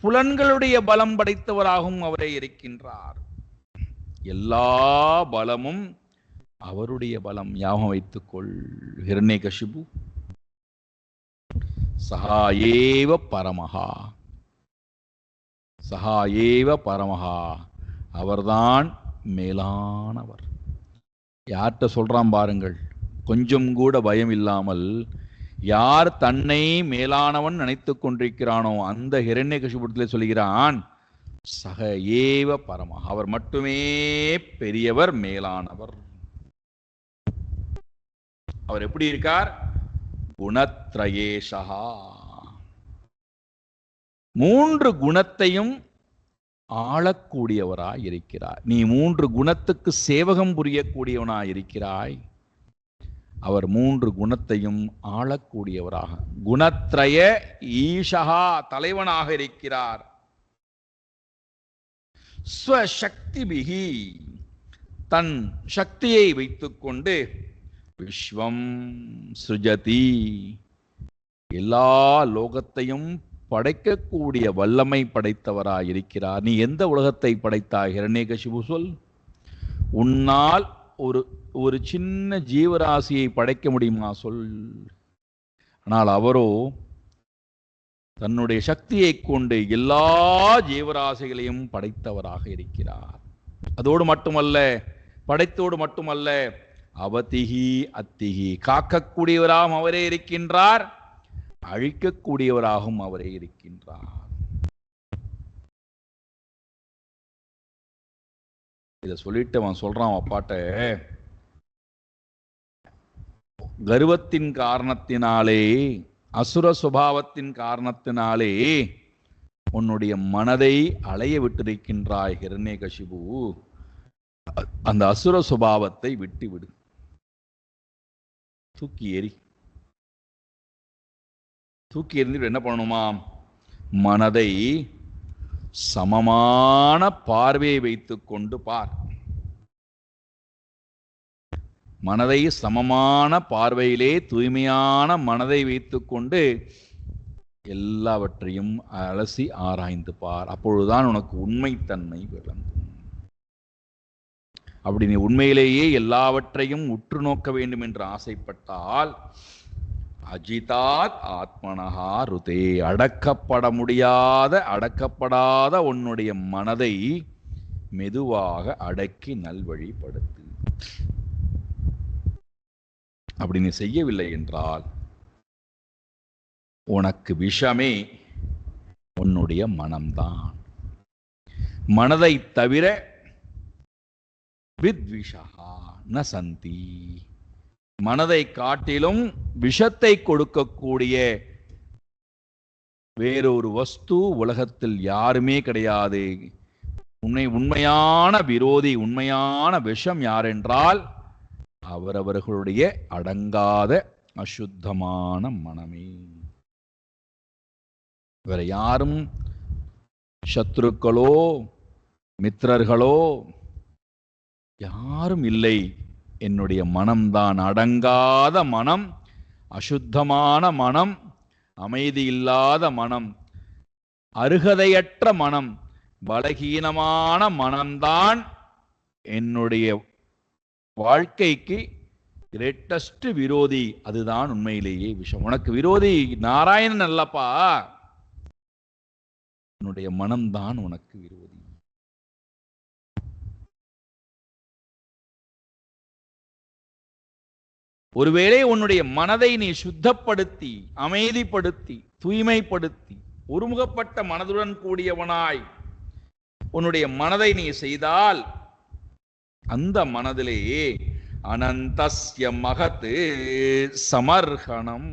புலன்களுடைய பலம் படைத்தவராகவும் அவரே இருக்கின்றார். எல்லா பலமும் அவருடைய பலம். ஞாபகம் வைத்துக்கொள். ஹிரண்யகசிபு சஹா ஏவ பரமஹா, சஹா ஏவ பரமஹா, அவர்தான் மேலானவர். யார்கிட்ட சொல்றான் பாருங்கள், கொஞ்சம் கூட பயம் இல்லாமல். யார் தன்னை மேலானவன் நினைத்துக் கொண்டிருக்கிறானோ அந்த ஹிரண்யகசிபுரத்திலே சொல்கிறான், சக ஏவ பரம, அவர் மட்டுமே பெரியவர், மேலானவர். அவர் எப்படி இருக்கார்? குணத்ரயேஷா, 3 குணத்தையும் ஆளக்கூடியவராய் இருக்கிறார். நீ 3 குணத்துக்கு சேவகம் புரியக்கூடியவனாய் இருக்கிறாய். அவர் 3 குணத்தையும் ஆளக்கூடியவராக, குணத்ரய ஈஷா, தலைவனாக இருக்கிறார். ஸ்வசக்திபிஹி, தன் சக்தியை வைத்துக்கொண்டு விஸ்வம் சிருஜதி, எல்லா லோகத்தையும் படைக்கக்கூடிய வல்லமை படைத்தவராய் இருக்கிறார். நீ எந்த உலகத்தை படைத்தாய் ஹிரண்யகசிபு? சொல். உன்னால் ஒரு சின்ன ஜீவராசியை படைக்க முடியுமா? சொல். ஆனால் அவரோ தன்னுடைய சக்தியை கொண்டு எல்லா ஜீவராசிகளையும் படைத்தவராக இருக்கிறார். அதோடு மட்டுமல்ல, படைத்தோடு மட்டுமல்ல, அவதிகி அத்திகி, காக்கக்கூடியவராகவும் அவரே இருக்கின்றார், அழிக்கக்கூடியவராகவும் அவரே இருக்கின்றார். இதை சொல்லிட்டு அவன் சொல்றான் அப்பாட்ட, கர்வத்தின் காரணத்தினாலே, அசுர சுபாவத்தின் காரணத்தினாலே உன்னுடைய மனதை அலைய விட்டிருக்கின்றாய் ஹிரண்யகசிபு. அந்த அசுர சுபாவத்தை விட்டுவிடு, தூக்கி எறி. தூக்கி எறிந்துட்டு என்ன பண்ணணுமா? மனதை சமமான பார்வையை வைத்துக் கொண்டு பார். மனதை சமமான பார்வையிலே தூய்மையான மனதை வைத்துக்கொண்டு எல்லாவற்றையும் அலசி ஆராய்ந்து பார். அப்பொழுதுதான் உனக்கு உண்மைத்தன்மை விளங்கும். அப்படி நீ உண்மையிலேயே எல்லாவற்றையும் உற்று நோக்க வேண்டும் என்று ஆசைப்பட்டால் அஜிதாத் ஆத்மனஹா ருதே, அடக்கப்படாத உன்னுடைய மனதை மெதுவாக அடக்கி நல்வழிப்படுத்து. அப்படி நீ செய்யவில்லை என்றால் உனக்கு விஷமே உன்னுடைய மனம்தான். மனதை தவிர வித்விஷா ந சந்தி, மனதை காட்டிலும் விஷத்தை கொடுக்கக்கூடிய வேறொரு வஸ்து உலகத்தில் யாருமே கிடையாது. உண்மையான விரோதி, உண்மையான விஷம் யாரென்றால் அவரவர்களுடைய அடங்காத அசுத்தமான மனமே. வேற யாரும் சத்ருக்களோ மித்திரர்களோ யாரும் இல்லை. என்னுடைய மனம்தான், அடங்காத மனம், அசுத்தமான மனம், அமைதி இல்லாத மனம், அருகதையற்ற மனம், பலகீனமான மனம்தான் என்னுடைய வாழ்க்கைக்கு கிரேட்டஸ்ட் விரோதி. அதுதான் உண்மையிலேயே விஷம். உனக்கு விரோதி நாராயணன் அல்லப்பா, உன்னுடைய மனம்தான் உனக்கு விரோதி. ஒருவேளை உன்னுடைய மனதை நீ சுத்தப்படுத்தி அமைதிப்படுத்தி தூய்மைப்படுத்தி ஒருமுகப்பட்ட மனதுடன் கூடியவனாய் உன்னுடைய மனதை நீ செய்தால் அந்த மனதிலேயே அனந்தஸ்ய மகத் சமர்ஹணம்,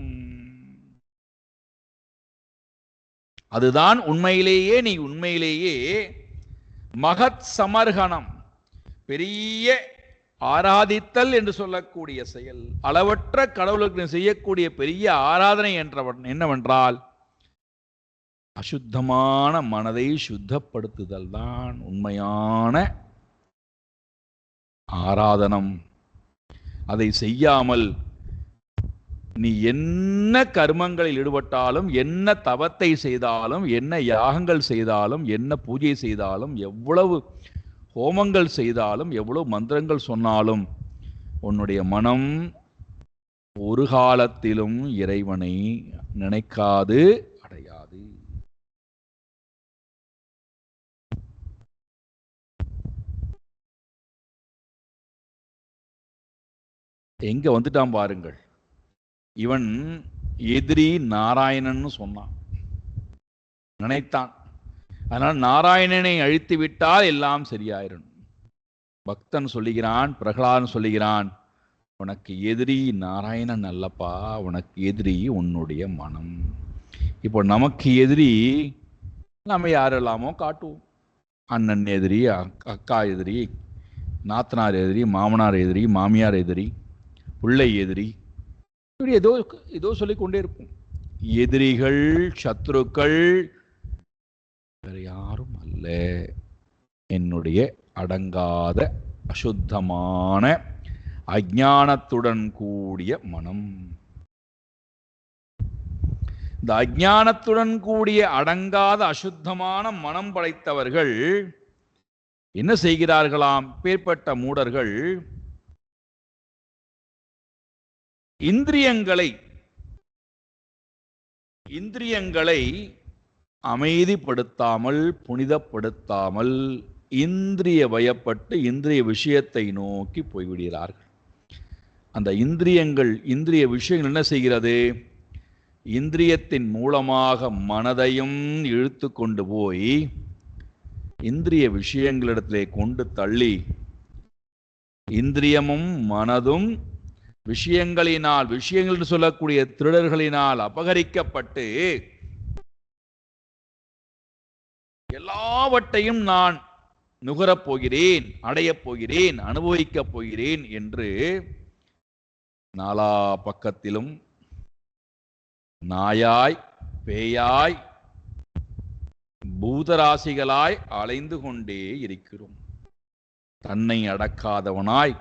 அதுதான் உண்மையிலேயே நீ உண்மையிலேயே மகத் சமர்ஹணம், பெரிய ஆராதித்தல் என்று சொல்லக்கூடிய செயல். அளவற்ற கடவுளுக்கு செய்யக்கூடிய பெரிய ஆராதனை என்னவென்றால் அசுத்தமான மனதை சுத்தப்படுத்துதல் தான் உண்மையான ஆராதனம். அதை செய்யாமல் நீ என்ன கர்மங்களில் ஈடுபட்டாலும், என்ன தவத்தை செய்தாலும், என்ன யாகங்கள் செய்தாலும், என்ன பூஜை செய்தாலும், எவ்வளவு ஹோமங்கள் செய்தாலும், எவ்வளவு மந்திரங்கள் சொன்னாலும் உன்னுடைய மனம் ஒரு காலத்திலும் இறைவனை நினைக்காது அடையாது. எங்க வந்துட்டான் பாருங்கள். இவன் எதிரி நாராயணன் சொன்னான், நினைத்தான். அதனால் நாராயணனை அழித்து விட்டால் எல்லாம் சரியாயிரும். பக்தன் சொல்லுகிறான், பிரகலாதன் சொல்லுகிறான், உனக்கு எதிரி நாராயணன் அல்லப்பா, உனக்கு எதிரி உன்னுடைய மனம். இப்போ நமக்கு எதிரி நம்ம யாரெல்லாமோ காட்டுவோம். அண்ணன் எதிரி, அக்கா எதிரி, நாத்தனார் எதிரி, மாமனார் எதிரி, மாமியார் எதிரி, பிள்ளை எதிரி, இப்படி ஏதோ சொல்லிக்கொண்டே இருப்போம். எதிரிகள் சத்ருக்கள் வேற யாரும் அல்ல, என்னுடைய அடங்காத அசுத்தமான அஞ்ஞானத்துடன் கூடிய மனம். இந்த அஞ்ஞானத்துடன் கூடிய அடங்காத அசுத்தமான மனம் படைத்தவர்கள் என்ன செய்கிறார்களாம்? பேர்பட்ட மூடர்கள் இந்திரியங்களை அமைதிப்படுத்தாமல் புனிதப்படுத்தாமல் இந்திரிய வயப்பட்டு இந்திரிய விஷயத்தை நோக்கி போய்விடுகிறார்கள். அந்த இந்திரிய விஷயங்கள் என்ன செய்கிறது? இந்திரியத்தின் மூலமாக மனதையும் இழுத்து கொண்டு போய் இந்திரிய விஷயங்களிடத்திலே கொண்டு தள்ளி இந்திரியமும் மனதும் விஷயங்கள் சொல்லக்கூடிய திருடர்களினால் அபகரிக்கப்பட்டு எல்லாவற்றையும் நான் நுகரப் போகிறேன், அடையப் போகிறேன், அனுபவிக்கப் போகிறேன் என்று நாலா பக்கத்திலும் நாயாய் பேயாய் பூதராசிகளாய் அலைந்து கொண்டே இருக்கிறோம். தன்னை அடக்காதவனாய்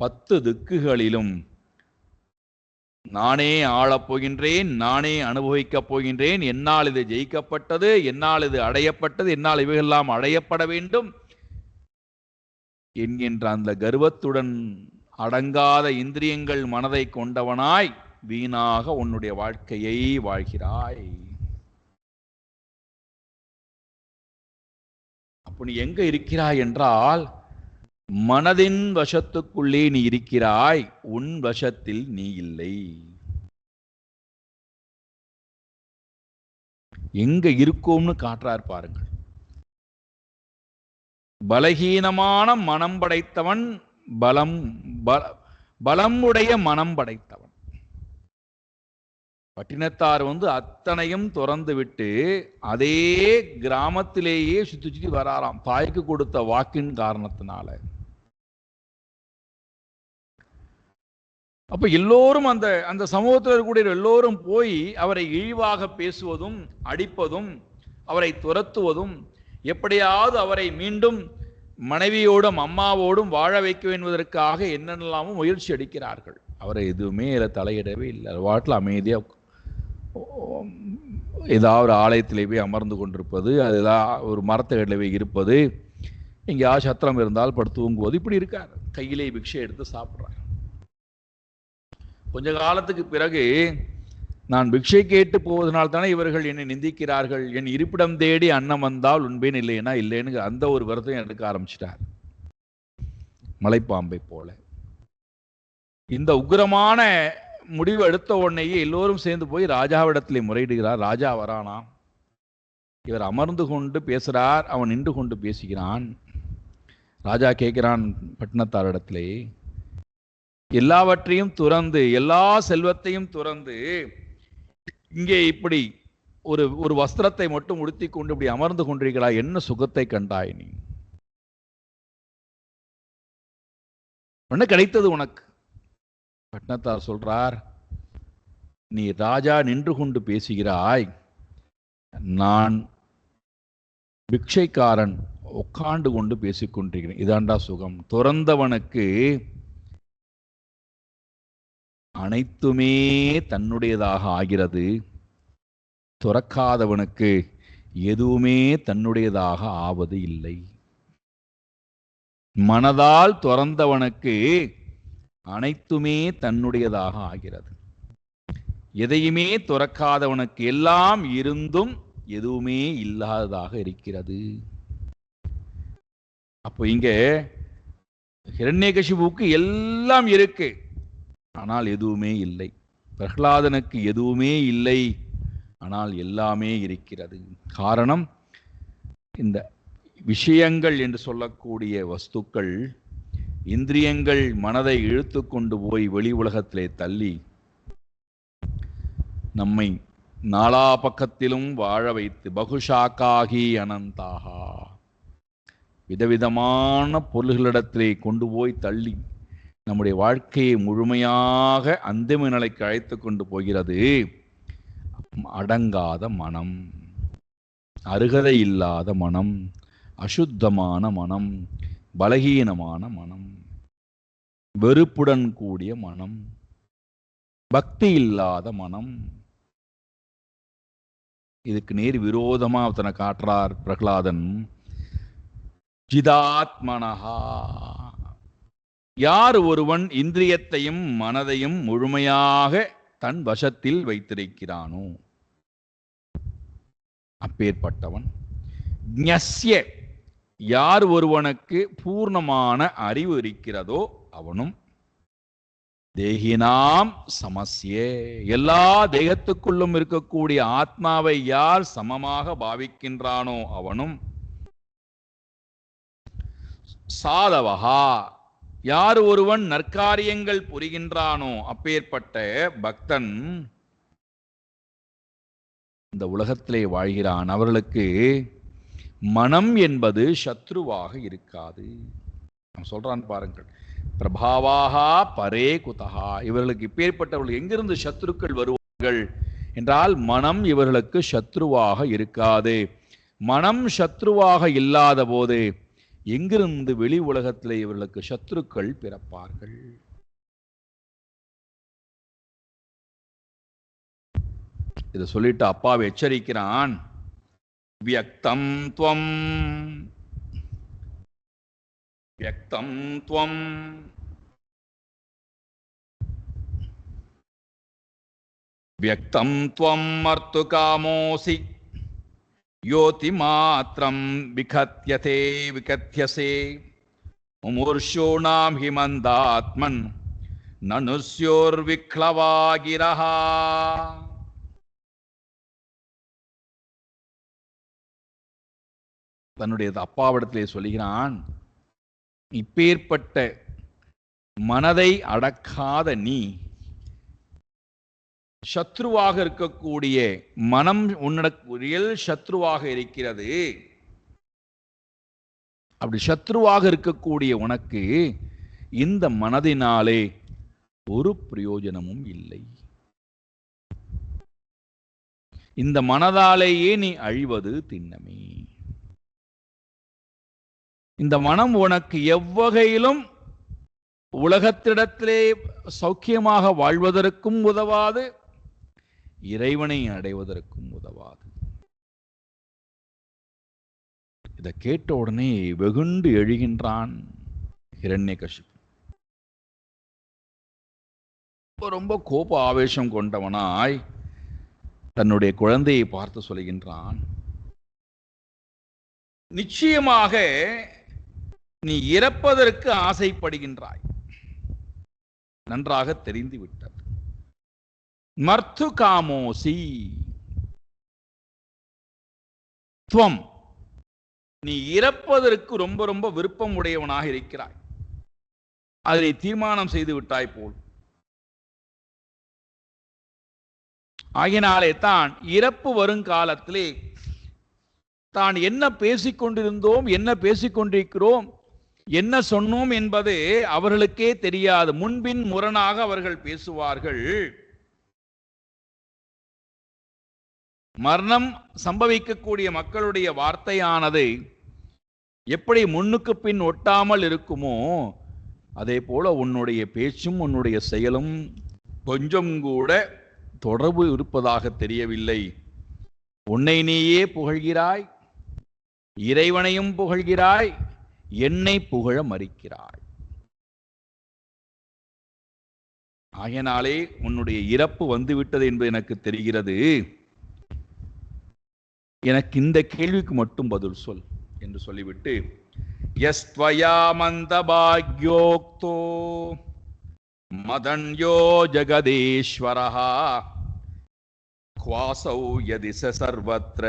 10 திக்குகளிலும் நானே ஆளப் போகின்றேன், நானே அனுபவிக்கப் போகின்றேன், என்னால் இது ஜெயிக்கப்பட்டது, என்னால் இது அடையப்பட்டது, என்னால் இவையெல்லாம் அடையப்பட வேண்டும் என்கின்ற அந்த கர்வத்துடன் அடங்காத இந்திரியங்கள் மனதை கொண்டவனாய் வீணாக உன்னுடைய வாழ்க்கையை வாழ்கிறாய். அப்ப நீ எங்க இருக்கிறாய் என்றால் மனதின் வசத்துக்குள்ளே நீ இருக்கிறாய், உன் வசத்தில் நீ இல்லை. எங்க இருக்கோம்னு காட்டுறார் பாருங்கள். பலகீனமான மனம் படைத்தவன், பலம் உடைய மனம் படைத்தவன். பட்டினத்தார் அத்தனையும் துறந்து விட்டு அதே கிராமத்திலேயே சுத்தி சுத்தி வராராம், தாய்க்கு கொடுத்த வாக்கின் காரணத்தினால. அப்ப எல்லோரும் அந்த சமூகத்தில் இருக்கக்கூடிய எல்லோரும் போய் அவரை இழிவாக பேசுவதும் அடிப்பதும் அவரை துரத்துவதும் எப்படியாவது அவரை மீண்டும் மனைவியோடும் அம்மாவோடும் வாழ வைக்க என்பதற்காக என்னென்னலாமும் முயற்சி எடுக்கிறார்கள். அவரை எதுவுமே தலையிடவே இல்லை. வாட்டில் அமைதியாக ஏதாவது ஆலயத்திலே போய் அமர்ந்து கொண்டிருப்பது, அது ஒரு மரத்தடியில் போய் இருப்பது, எங்கேயாவது சத்திரம் இருந்தால் படுத்து தூங்குவது, இப்படி இருக்கார். கையிலே பிக்ஷை எடுத்து சாப்பிட்றார். கொஞ்ச காலத்துக்கு பிறகு நான் பிக்ஷை கேட்டு போவதனால் தானே இவர்கள் என்னை நிந்திக்கிறார்கள், என் இருப்பிடம் தேடி அன்னம் வந்தால் உண்பேன், இல்லைன்னா இல்லைன்னு அந்த ஒரு வருத்தம் எடுக்க ஆரம்பிச்சிட்டார். மலைப்பாம்பை போல இந்த உக்கிரமான முடிவு எடுத்த உடனேயே எல்லோரும் சேர்ந்து போய் ராஜாவிடத்திலே முறையிடுகிறார். ராஜா வரானா, இவர் அமர்ந்து கொண்டு பேசுகிறார், அவன் நின்று கொண்டு பேசுகிறான். ராஜா கேட்கிறான் பட்டினத்தாரிடத்திலே, எல்லாவற்றையும் துறந்து எல்லா செல்வத்தையும் துறந்து இங்கே இப்படி ஒரு வஸ்திரத்தை மட்டும் உடுத்தி கொண்டு இப்படி அமர்ந்து கொண்டிருக்கிறாய், என்ன சுகத்தை கண்டாய் நீ? என்ன கிடைத்தது உனக்கு? பட்டினத்தார் சொல்றார், நீ ராஜா நின்று கொண்டு பேசுகிறாய், நான் பிக்ஷைக்காரன் உட்காண்டு கொண்டு பேசிக்கொண்டிருக்கிறேன், இதாண்டா சுகம். துறந்தவனுக்கு அனைத்துமே தன்னுடையதாக ஆகிறது, துறக்காதவனுக்கு எதுவுமே தன்னுடையதாக ஆவது இல்லை. மனதால் துறந்தவனுக்கு அனைத்துமே தன்னுடையதாக ஆகிறது. எதையுமே துறக்காதவனுக்கு எல்லாம் இருந்தும் எதுவுமே இல்லாததாக இருக்கிறது. அப்போ இங்க ஹிரண்யகசிபுவுக்கு எல்லாம் இருக்கு, ஆனால் எதுவுமே இல்லை. பிரகலாதனுக்கு எதுவுமே இல்லை, ஆனால் எல்லாமே இருக்கிறது. காரணம், இந்த விஷயங்கள் என்று சொல்லக்கூடிய வஸ்துக்கள் இந்திரியங்கள் மனதை இழுத்து கொண்டு போய் வெளி உலகத்திலே தள்ளி நம்மை நாலா பக்கத்திலும் வாழ வைத்து பகுஷாக்காகி அனந்தாகா விதவிதமான பொருள்களிடத்திலே கொண்டு போய் தள்ளி நம்முடைய வாழ்க்கையை முழுமையாக அந்திம நிலைக்கு அழைத்து கொண்டு போகிறது அடங்காத மனம், அருகதை இல்லாத மனம், அசுத்தமான மனம், பலகீனமான மனம், வெறுப்புடன் கூடிய மனம், பக்தி இல்லாத மனம். இதுக்கு நேர் விரோதமா தன்னை காட்டுறார் பிரகலாதன். ஜிதாத்மனஹா, யார் ஒருவன் இந்திரியத்தையும் மனதையும் முழுமையாக தன் வசத்தில் வைத்திருக்கிறானோ அப்பேற்பட்டவன். ஞஸ்ய, யார் ஒருவனுக்கு பூர்ணமான அறிவு இருக்கிறதோ அவனும். தேகினாம் சமஸ்ய, எல்லா தேகத்துக்குள்ளும் இருக்கக்கூடிய ஆத்மாவை யார் சமமாக பாவிக்கின்றானோ அவனும். சாதவகா, யார் ஒருவன் நற்காரியங்கள் புரிகின்றானோ அப்பேற்பட்ட பக்தன் இந்த உலகத்திலே வாழ்கிறான். அவர்களுக்கு மனம் என்பது சத்ருவாக இருக்காது. சொல்றான் பாருங்கள், பிரபாவாகா பரே குதஹா, இவர்களுக்கு இப்பேற்பட்டவர்கள் எங்கிருந்து சத்ருக்கள் வருவார்கள் என்றால் மனம் இவர்களுக்கு சத்ருவாக இருக்காது. மனம் சத்ருவாக இல்லாத போது எங்கிருந்து வெளி உலகத்திலே இவர்களுக்கு சத்ருக்கள் பிறப்பார்கள்? இதை சொல்லிட்டு அப்பாவை எச்சரிக்கிறான். வியக்தம் த்வம் வியக்தம் த்வம் வியக்தம் த்வம் மர்த்து காமோசி யோதி மாத்ரம் விகத்யசே முமூர்ஷூணாம் ஹிமந்தாத்மன் நனுஸ்யோர்விக்ளவாகிரஹ. தன்னுடைய அப்பாவிடத்திலே சொல்லுகிறான், இப்பேற்பட்ட மனதை அடக்காத நீ, சத்ருவாக இருக்கக்கூடிய மனம் உன்னுடைய சத்ருவாக இருக்கிறது. அப்படி சத்ருவாக இருக்கக்கூடிய உனக்கு இந்த மனதினாலே ஒரு பிரயோஜனமும் இல்லை. இந்த மனதாலேயே நீ அழிவது திண்ணமே. இந்த மனம் உனக்கு எவ்வகையிலும் உலகத்திடத்திலே சௌக்கியமாக வாழ்வதற்கும் உதவாது, இறைவனை அடைவதற்கும் உதவாது. இதை கேட்ட உடனே வெகுண்டு எழுகின்றான் ஹிரண்யகசிபு. ரொம்ப கோப ஆவேசம் கொண்டவனாய் தன்னுடைய குழந்தையை பார்த்து சொல்கின்றான், நிச்சயமாக நீ இறப்பதற்கு ஆசைப்படுகின்றாய், நன்றாக தெரிந்து விட்டது. மர்த்து காமோசி துவம், நீ இறப்பதற்கு ரொம்ப ரொம்ப விருப்பம் உடையவனாக இருக்கிறாய். அதை தீர்மானம் செய்து விட்டாய் போல். ஆகினாலே தான் இறப்பு வருங்காலத்திலே தான் என்ன பேசிக்கொண்டிருந்தோம், என்ன பேசிக்கொண்டிருக்கிறோம், என்ன சொன்னோம் என்பது அவர்களுக்கே தெரியாது. முன்பின் முரணாக அவர்கள் பேசுவார்கள். மரணம் சம்பவிக்கக்கூடிய மக்களுடைய வார்த்தையானது எப்படி முன்னுக்கு பின் ஒட்டாமல் இருக்குமோ, அதே போல உன்னுடைய பேச்சும் உன்னுடைய செயலும் கொஞ்சம் கூட தொடர்பு இருப்பதாக தெரியவில்லை. உன்னை நீயே புகழ்கிறாய், இறைவனையும் புகழ்கிறாய், என்னை புகழ மறுக்கிறாய். ஆகையினாலே உன்னுடைய இறப்பு வந்துவிட்டது என்பது எனக்கு தெரிகிறது. எனக்கு இந்த கேள்விக்கு மட்டும் பதில் சொல் என்று சொல்லிவிட்டு, யஸ்த்வயா மந்தபாக்யோக்தோ மதன்யோ ஜகதீஸ்வரஹ க்வாசௌ யதி சர்வத்ர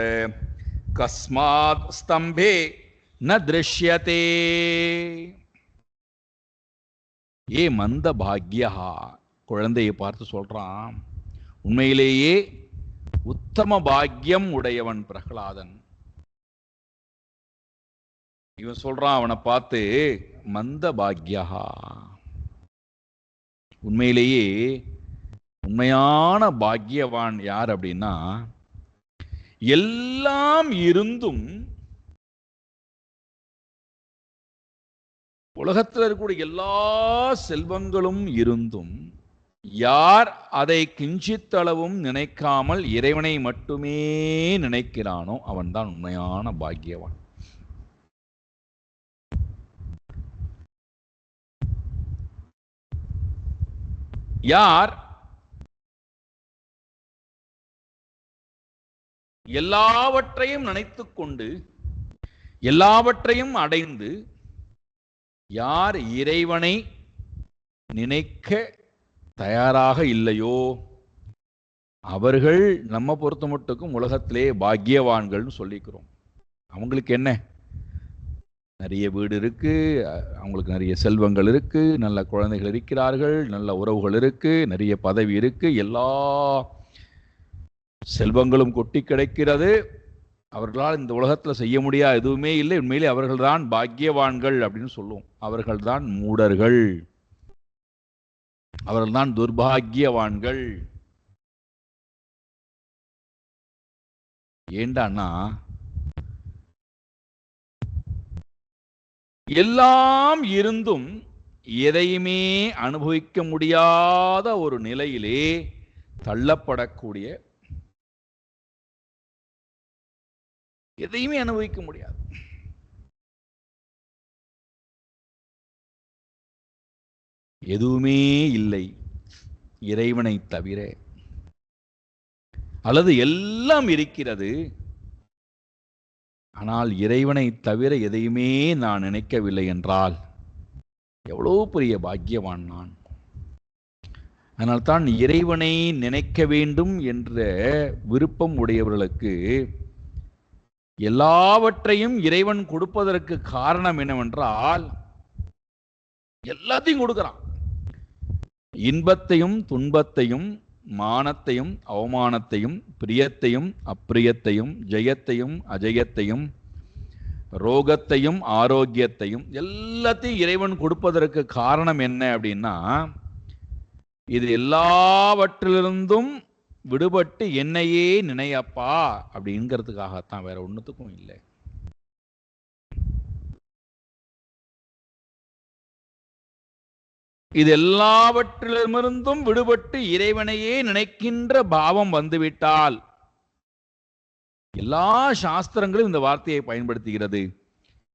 கஸ்மாத் ஸ்தம்பே ந திருஷ்யதே. ஏ மந்த பாக்யா, குழந்தையை பார்த்து சொல்றான், உண்மையிலேயே உத்தம பாக்கியம் உடையவன் பிரகலாதன். இவன் சொல்றான் அவனை பார்த்து, மந்த பாக்யா, உண்மையிலேயே உண்மையான பாக்கியவான் யார் அப்படின்னா, எல்லாம் இருந்தும் உலகத்தில் இருக்கக்கூடிய எல்லா செல்வங்களும் இருந்தும் யார் அதை கிஞ்சித்தளவும் நினைக்காமல் இறைவனை மட்டுமே நினைக்கிறானோ அவன்தான் உண்மையான பாக்கியவான். யார் எல்லாவற்றையும் நினைத்துக் கொண்டு எல்லாவற்றையும் அடைந்து யார் இறைவனை நினைக்க தயாராக இல்லையோ அவர்கள் நம்ம பொறுத்த மட்டுக்கும் உலகத்திலே பாக்கியவான்கள்னு சொல்லிக்கிறோம். அவங்களுக்கு என்ன, நிறைய வீடு இருக்கு, அவங்களுக்கு நிறைய செல்வங்கள் இருக்கு, நல்ல குழந்தைகள் இருக்கிறார்கள், நல்ல உறவுகள் இருக்கு, நிறைய பதவி இருக்கு, எல்லா செல்வங்களும் கொட்டி கிடைக்கிறது. அவர்களால் இந்த உலகத்தில் செய்ய முடியாத எதுவுமே இல்லை. உண்மையிலே அவர்கள்தான் பாக்கியவான்கள் அப்படின்னு சொல்லுவோம். அவர்கள்தான் மூடர்கள், அவர்கள்தான் துர்பாகியவான்கள். ஏண்டான்னா எல்லாம் இருந்தும் எதையுமே அனுபவிக்க முடியாத ஒரு நிலையிலே தள்ளப்படக்கூடிய, எதையுமே அனுபவிக்க முடியாது. எதுவுமே இல்லை இறைவனை தவிர, அல்லது எல்லாம் இருக்கிறது ஆனால் இறைவனை தவிர எதையுமே நான் நினைக்கவில்லை என்றால் எவ்வளவு பெரிய பாக்கியவான் நான். அதனால்தான் இறைவனை நினைக்க வேண்டும் என்ற விருப்பம் உடையவர்களுக்கு எல்லாவற்றையும் இறைவன் கொடுப்பதற்கு காரணம் என்னவென்றால், எல்லாத்தையும் கொடுக்கிறான். இன்பத்தையும் துன்பத்தையும், மானத்தையும் அவமானத்தையும், பிரியத்தையும் அப்பிரியத்தையும், ஜெயத்தையும் அஜயத்தையும், ரோகத்தையும் ஆரோக்கியத்தையும், எல்லாத்தையும் இறைவன் கொடுப்பதற்கு காரணம் என்ன அப்படின்னா, இது எல்லாவற்றிலிருந்தும் விடுபட்டு என்னையே நினையப்பா அப்படிங்கிறதுக்காகத்தான், வேற ஒன்றுத்துக்கும் இல்லை. இது எல்லாவற்றிலிருந்தும் விடுபட்டு இறைவனையே நினைக்கின்ற பாவம் வந்துவிட்டால், எல்லா சாஸ்திரங்களும் இந்த வார்த்தையை பயன்படுத்துகிறது,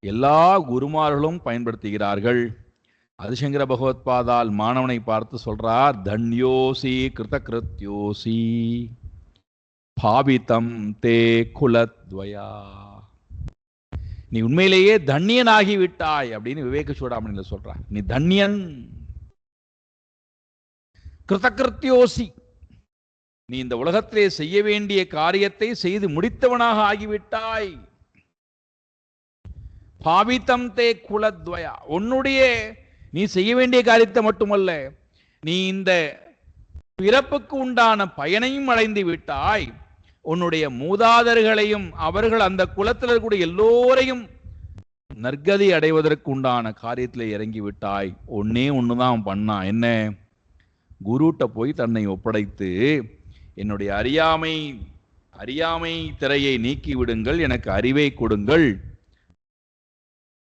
எல்லா குருமார்களும் பயன்படுத்துகிறார்கள். ஆதிசங்கர பகவத்பாதால் மாணவனை பார்த்து சொல்றார், தன்யோசி கிருதகிருத்யோசி பாவிதம் தே குலத்வயா. நீ உண்மையிலேயே தன்யனாகி விட்டாய் அப்படின்னு விவேக சூடாமணியில் சொல்றார். நீ தன்யன். கிருதகிருத்யோசி, நீ இந்த உலகத்திலே செய்ய வேண்டிய காரியத்தை செய்து முடித்தவனாக ஆகிவிட்டாய். பாவிதம் தே குலத்வயா, உன்னுடைய நீ செய்ய வேண்டிய காரியத்தை மட்டுமல்ல, நீ இந்த பிறப்புக்கு உண்டான பயனையும் அடைந்து விட்டாய். உன்னுடைய மூதாதர்களையும் அவர்கள் அந்த குலத்தில் இருக்கக்கூடிய எல்லோரையும் நற்கதி அடைவதற்கு உண்டான காரியத்தில் இறங்கிவிட்டாய். ஒன்னே ஒண்ணுதான் பண்ணா, என்ன? குருட்ட போய் தன்னை ஒப்படைத்து, என்னுடைய அறியாமை திரையை நீக்கி விடுங்கள், எனக்கு அறிவை கொடுங்கள்,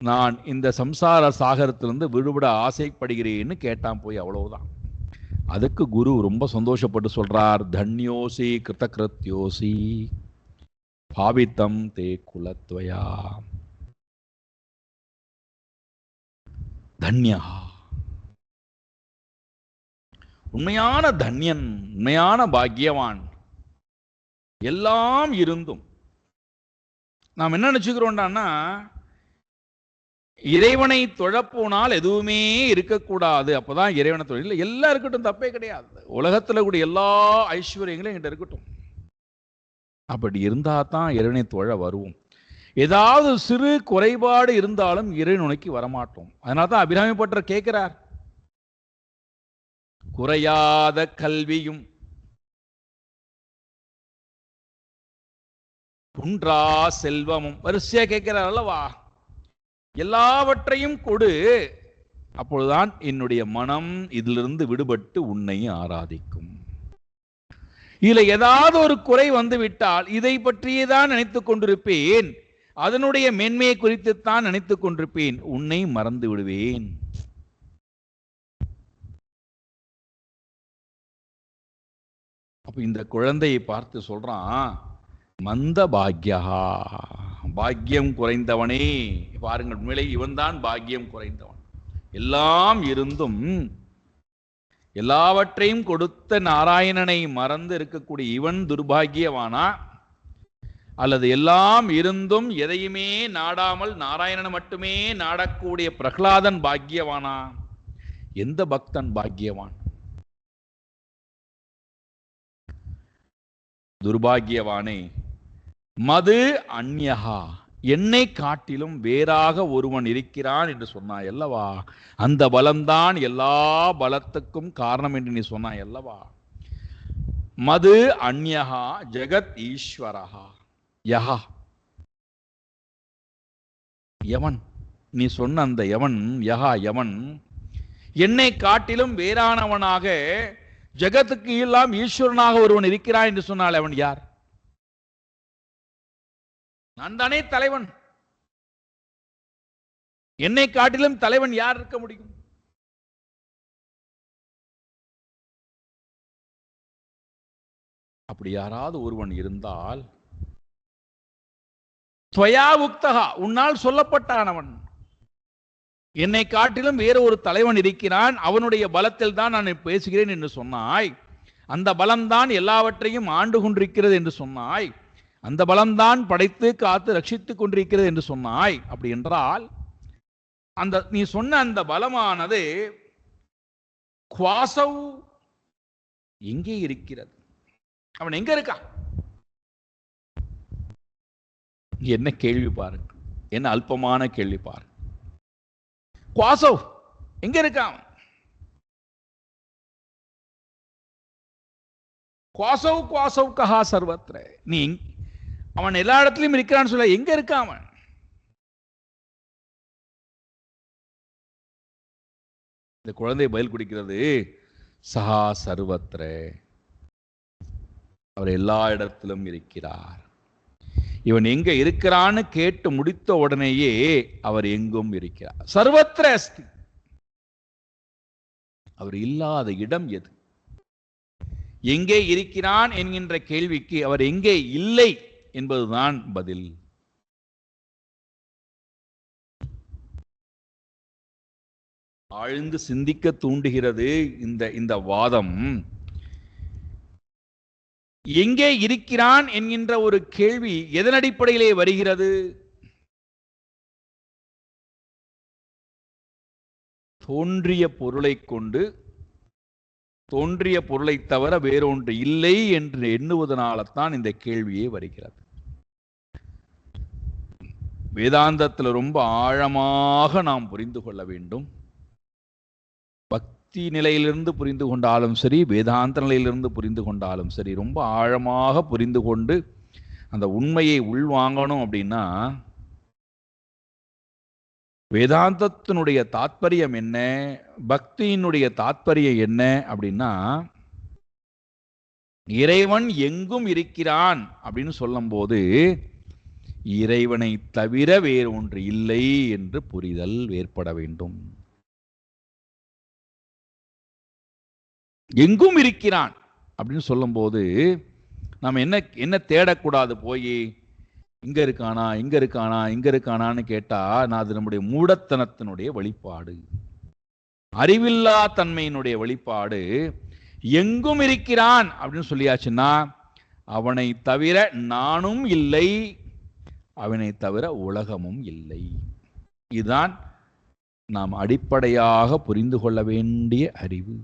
நான் இந்த சம்சார சாகரத்திலிருந்து விடுபட ஆசைப்படுகிறேன்னு கேட்டான் போய். அவ்வளவுதான். அதுக்கு குரு ரொம்ப சந்தோஷப்பட்டு சொல்றார், தன்யோசி கிருதகிருத்யோசி பாவித்தம் தே குலத்வயா. தன்யா, உண்மையான தன்யன், உண்மையான பாக்கியவான். எல்லாம் இருந்தும் நாம் என்ன நினைச்சுக்கிறோம்டான்னா, இறைவனை தொழப்போனால் எதுவுமே இருக்கக்கூடாது, அப்பதான் இறைவனை தொழில். இல்லை, எல்லாம் இருக்கட்டும், தப்பே கிடையாது. உலகத்தில் கூட எல்லா ஐஸ்வர்யங்களும் என்கிட்ட இருக்கட்டும். அப்படி இருந்தா தான் இறைவனை தொழ வருவோம். ஏதாவது சிறு குறைபாடு இருந்தாலும் இறைவன் நோக்கி வரமாட்டோம். அதனால தான் அபிராமி பட்டர் கேட்கிறார், குறையாத கல்வியும் குன்றா செல்வமும், வரிசையா கேட்கிறார் அல்லவா. எல்லாவற்றையும் கொடு, அப்பொழுதுதான் என்னுடைய மனம் இதிலிருந்து விடுபட்டு உன்னை ஆராதிக்கும். இதுல ஏதாவது ஒரு குறை வந்து விட்டால் இதை பற்றியே தான் நினைத்துக் கொண்டிருப்பேன், அதனுடைய மேன்மையை குறித்துத்தான் நினைத்துக் கொண்டிருப்பேன், உன்னை மறந்து விடுவேன். அப்ப இந்த குழந்தையை பார்த்து சொல்றான், மந்த பாக்யா, பாக்கியம் குறைந்தவனே. பாருங்கள், உண்மையிலே இவன் தான் பாக்கியம் குறைந்தவன். எல்லாம் இருந்தும் எல்லாவற்றையும் கொடுத்த நாராயணனை மறந்து இருக்கக்கூடிய இவன் துர்பாகியவானா, அல்லது எல்லாம் இருந்தும் எதையுமே நாடாமல் நாராயணனை மட்டுமே நாடக்கூடிய பிரகலாதன் பாக்கியவானா? எந்த பக்தன் பாக்கியவான்? துர்பாகியவானே. மது அந்யஹா, என்னை காட்டிலும் வேறாக ஒருவன் இருக்கிறான் என்று சொன்னாய் அல்லவா. அந்த பலம்தான் எல்லா பலத்துக்கும் காரணம் என்று நீ சொன்னாய் அல்லவா. மது அந்யஹா ஜெகத் ஈஸ்வரஹா யஹா, யவன், நீ சொன்ன அந்த யவன், யஹா யவன், என்னை காட்டிலும் வேறானவனாக ஜெகத்துக்கு எல்லாம் ஈஸ்வரனாக ஒருவன் இருக்கிறான் என்று சொன்னால் அவன் யார்? நான் தானே தலைவன். என்னை காட்டிலும் தலைவன் யார் இருக்க முடியும்? அப்படி யாராவது ஒருவன் இருந்தால், துவயா உக்தகா, உன்னால் சொல்லப்பட்டானவன், என்னை காட்டிலும் வேற ஒரு தலைவன் இருக்கிறான், அவனுடைய பலத்தில் தான் நான் பேசுகிறேன் என்று சொன்னாய், அந்த பலம்தான் எல்லாவற்றையும் ஆண்டு கொண்டிருக்கிறது என்று சொன்னாய், அந்த பலம்தான் படைத்து காத்து ரட்சித்துக் கொண்டிருக்கிறது என்று சொன்னாய். அப்படி என்றால் அந்த நீ சொன்ன அந்த பலமானது குவாசவ் எங்கே இருக்கிறது? அவன் எங்க இருக்கான்? என்ன கேள்வி பாருங்க, என்ன அல்பமான கேள்வி பாருங்க. குவாசவ் எங்க இருக்கான்? குவாசவ் குவாசவ் கஹா சர்வத்ர, நீ அவன் எல்லா இடத்துலயும் இருக்கிறான்னு சொல்ல, எங்க இருக்கான் அவன்? இந்த குழந்தை பதில் குடிக்கிறது, சஹா சர்வத்ர, அவர் எல்லா இடத்திலும் இருக்கிறார். இவன் எங்க இருக்கிறான்னு கேட்டு முடித்த உடனேயே அவர் எங்கும் இருக்கிறார். சர்வத்ர அஸ்தி, அவர் இல்லாத இடம் எது? எங்கே இருக்கிறான் என்கின்ற கேள்விக்கு அவர் எங்கே இல்லை என்பதுதான் பதில். ஆழ்ந்து சிந்திக்க தூண்டுகிறது இந்த வாதம். எங்கே இருக்கிறான் என்கின்ற ஒரு கேள்வி எதன் அடிப்படையிலே வருகிறது? தோன்றிய பொருளை கொண்டு, தோன்றிய பொருளை தவிர வேறொன்று இல்லை என்று எண்ணுவதனால்தான் இந்த கேள்வியே வருகிறது. வேதாந்தத்தில் ரொம்ப ஆழமாக நாம் புரிந்து கொள்ள வேண்டும். பக்தி நிலையிலிருந்து புரிந்து கொண்டாலும் சரி, வேதாந்த நிலையிலிருந்து புரிந்து கொண்டாலும் சரி, ரொம்ப ஆழமாக புரிந்து கொண்டு அந்த உண்மையை உள்வாங்கணும். அப்படின்னா வேதாந்தத்தினுடைய தாத்பரியம் என்ன, பக்தியினுடைய தாத்பரியம் என்ன அப்படின்னா, இறைவன் எங்கும் இருக்கிறான் அப்படின்னு சொல்லும் போது இறைவனை தவிர வேறொன்று இல்லை என்று புரிதல் ஏற்பட வேண்டும். எங்கும் இருக்கிறான் அப்படின்னு சொல்லும் போது நாம் என்ன தேடக்கூடாது, போய் இங்க இருக்கானா இங்க இருக்கானா இங்க இருக்கானான்னு கேட்டா, நான் அது நம்முடைய மூடத்தனத்தினுடைய வெளிப்பாடு, அறிவில்லா தன்மையினுடைய வெளிப்பாடு. எங்கும் இருக்கிறான் அப்படின்னு சொல்லியாச்சுன்னா அவனை தவிர நானும் இல்லை, அவனை தவிர உலகமும் இல்லை. இதுதான் நாம் அடிப்படையாக புரிந்து கொள்ள வேண்டிய அறிவு.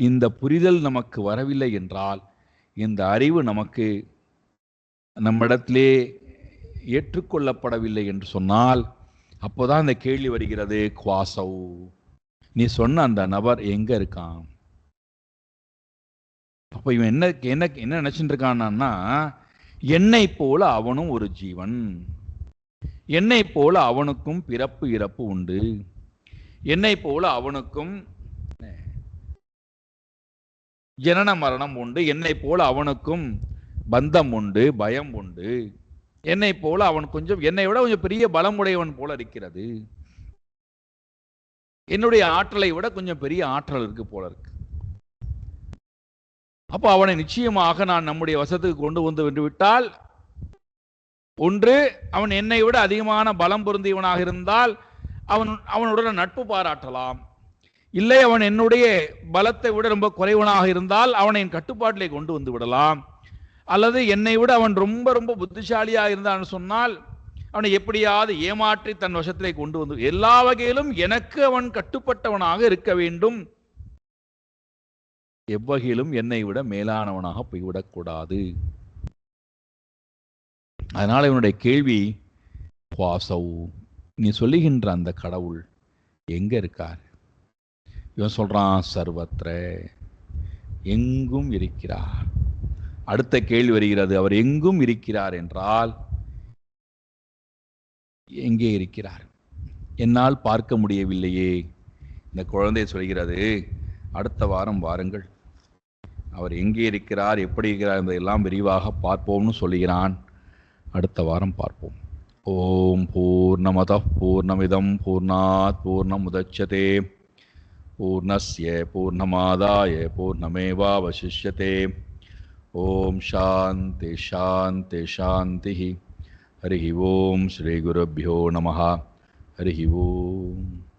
இந்த புரிதல் நமக்கு வரவில்லை என்றால், இந்த அறிவு நமக்கு நம்மிடத்திலே ஏற்றுக்கொள்ளப்படவில்லை என்று சொன்னால், அப்போதான் இந்த கேள்வி வருகிறது, குவாசவ், நீ சொன்ன அந்த நபர் எங்க இருக்கான்? அப்ப இவன் என்ன நினைச்சுட்டு இருக்கான்னா, என்னை போல அவனும் ஒரு ஜீவன், என்னை போல அவனுக்கும் பிறப்பு இறப்பு உண்டு, என்னை போல அவனுக்கும் ஜனன மரணம் உண்டு, என்னை போல அவனுக்கும் பந்தம் உண்டு, பயம் உண்டு, என்னை போல அவன் என்னை விட கொஞ்சம் பெரிய பலம் உடையவன் போல இருக்கிறது, என்னுடைய ஆற்றலை விட கொஞ்சம் பெரிய ஆற்றல் இருக்கு போல இருக்கு. அப்போ அவனை நிச்சயமாக நான் நம்முடைய வசத்துக்கு கொண்டு வந்து விட்டால், ஒன்று அவன் என்னை விட அதிகமான பலம் பொருந்தியவனாக இருந்தால் அவனுடன் நட்பு பாராட்டலாம், இல்லை அவன் என்னுடைய பலத்தை விட ரொம்ப குறைவனாக இருந்தால் அவனை என் கட்டுப்பாட்டிலே கொண்டு வந்து விடலாம், அல்லது என்னை விட அவன் ரொம்ப ரொம்ப புத்திசாலியாக இருந்தான்னு சொன்னால் அவனை எப்படியாவது ஏமாற்றி தன் வசத்திலே கொண்டு வந்து, எல்லா வகையிலும் எனக்கு அவன் கட்டுப்பட்டவனாக இருக்க வேண்டும், எவ்வகையிலும் என்னை விட மேலானவனாக போய்விடக்கூடாது. அதனால இவனுடைய கேள்வி, குவாசவ், நீ சொல்லுகின்ற அந்த கடவுள் எங்க இருக்கார்? இவன் சொல்றான், சர்வத்ர, எங்கும் இருக்கிறார். அடுத்த கேள்வி வருகிறது, அவர் எங்கும் இருக்கிறார் என்றால் எங்கே இருக்கிறார்? என்னால் பார்க்க முடியவில்லையே. இந்த குழந்தை சொல்கிறது, அடுத்த வாரம் வாருங்கள், அவர் எங்கே இருக்கிறார், எப்படி இருக்கிறார் என்பதையெல்லாம் விரிவாக பார்ப்போம்னு சொல்லுகிறான். அடுத்த வாரம் பார்ப்போம். ஓம் பூர்ணமதః பூர்ணமிதம் பூர்ணாத் பூர்ணமுதச்யதே பூர்ணஸ்ய பூர்ணமாதாய பூர்ணமேவாவசிஷ்யதே. ஓம் சாந்தி சாந்தி சாந்தி. ஹரி ஓம் ஸ்ரீ குருभ्यो நமः. ஹரி ஓம்.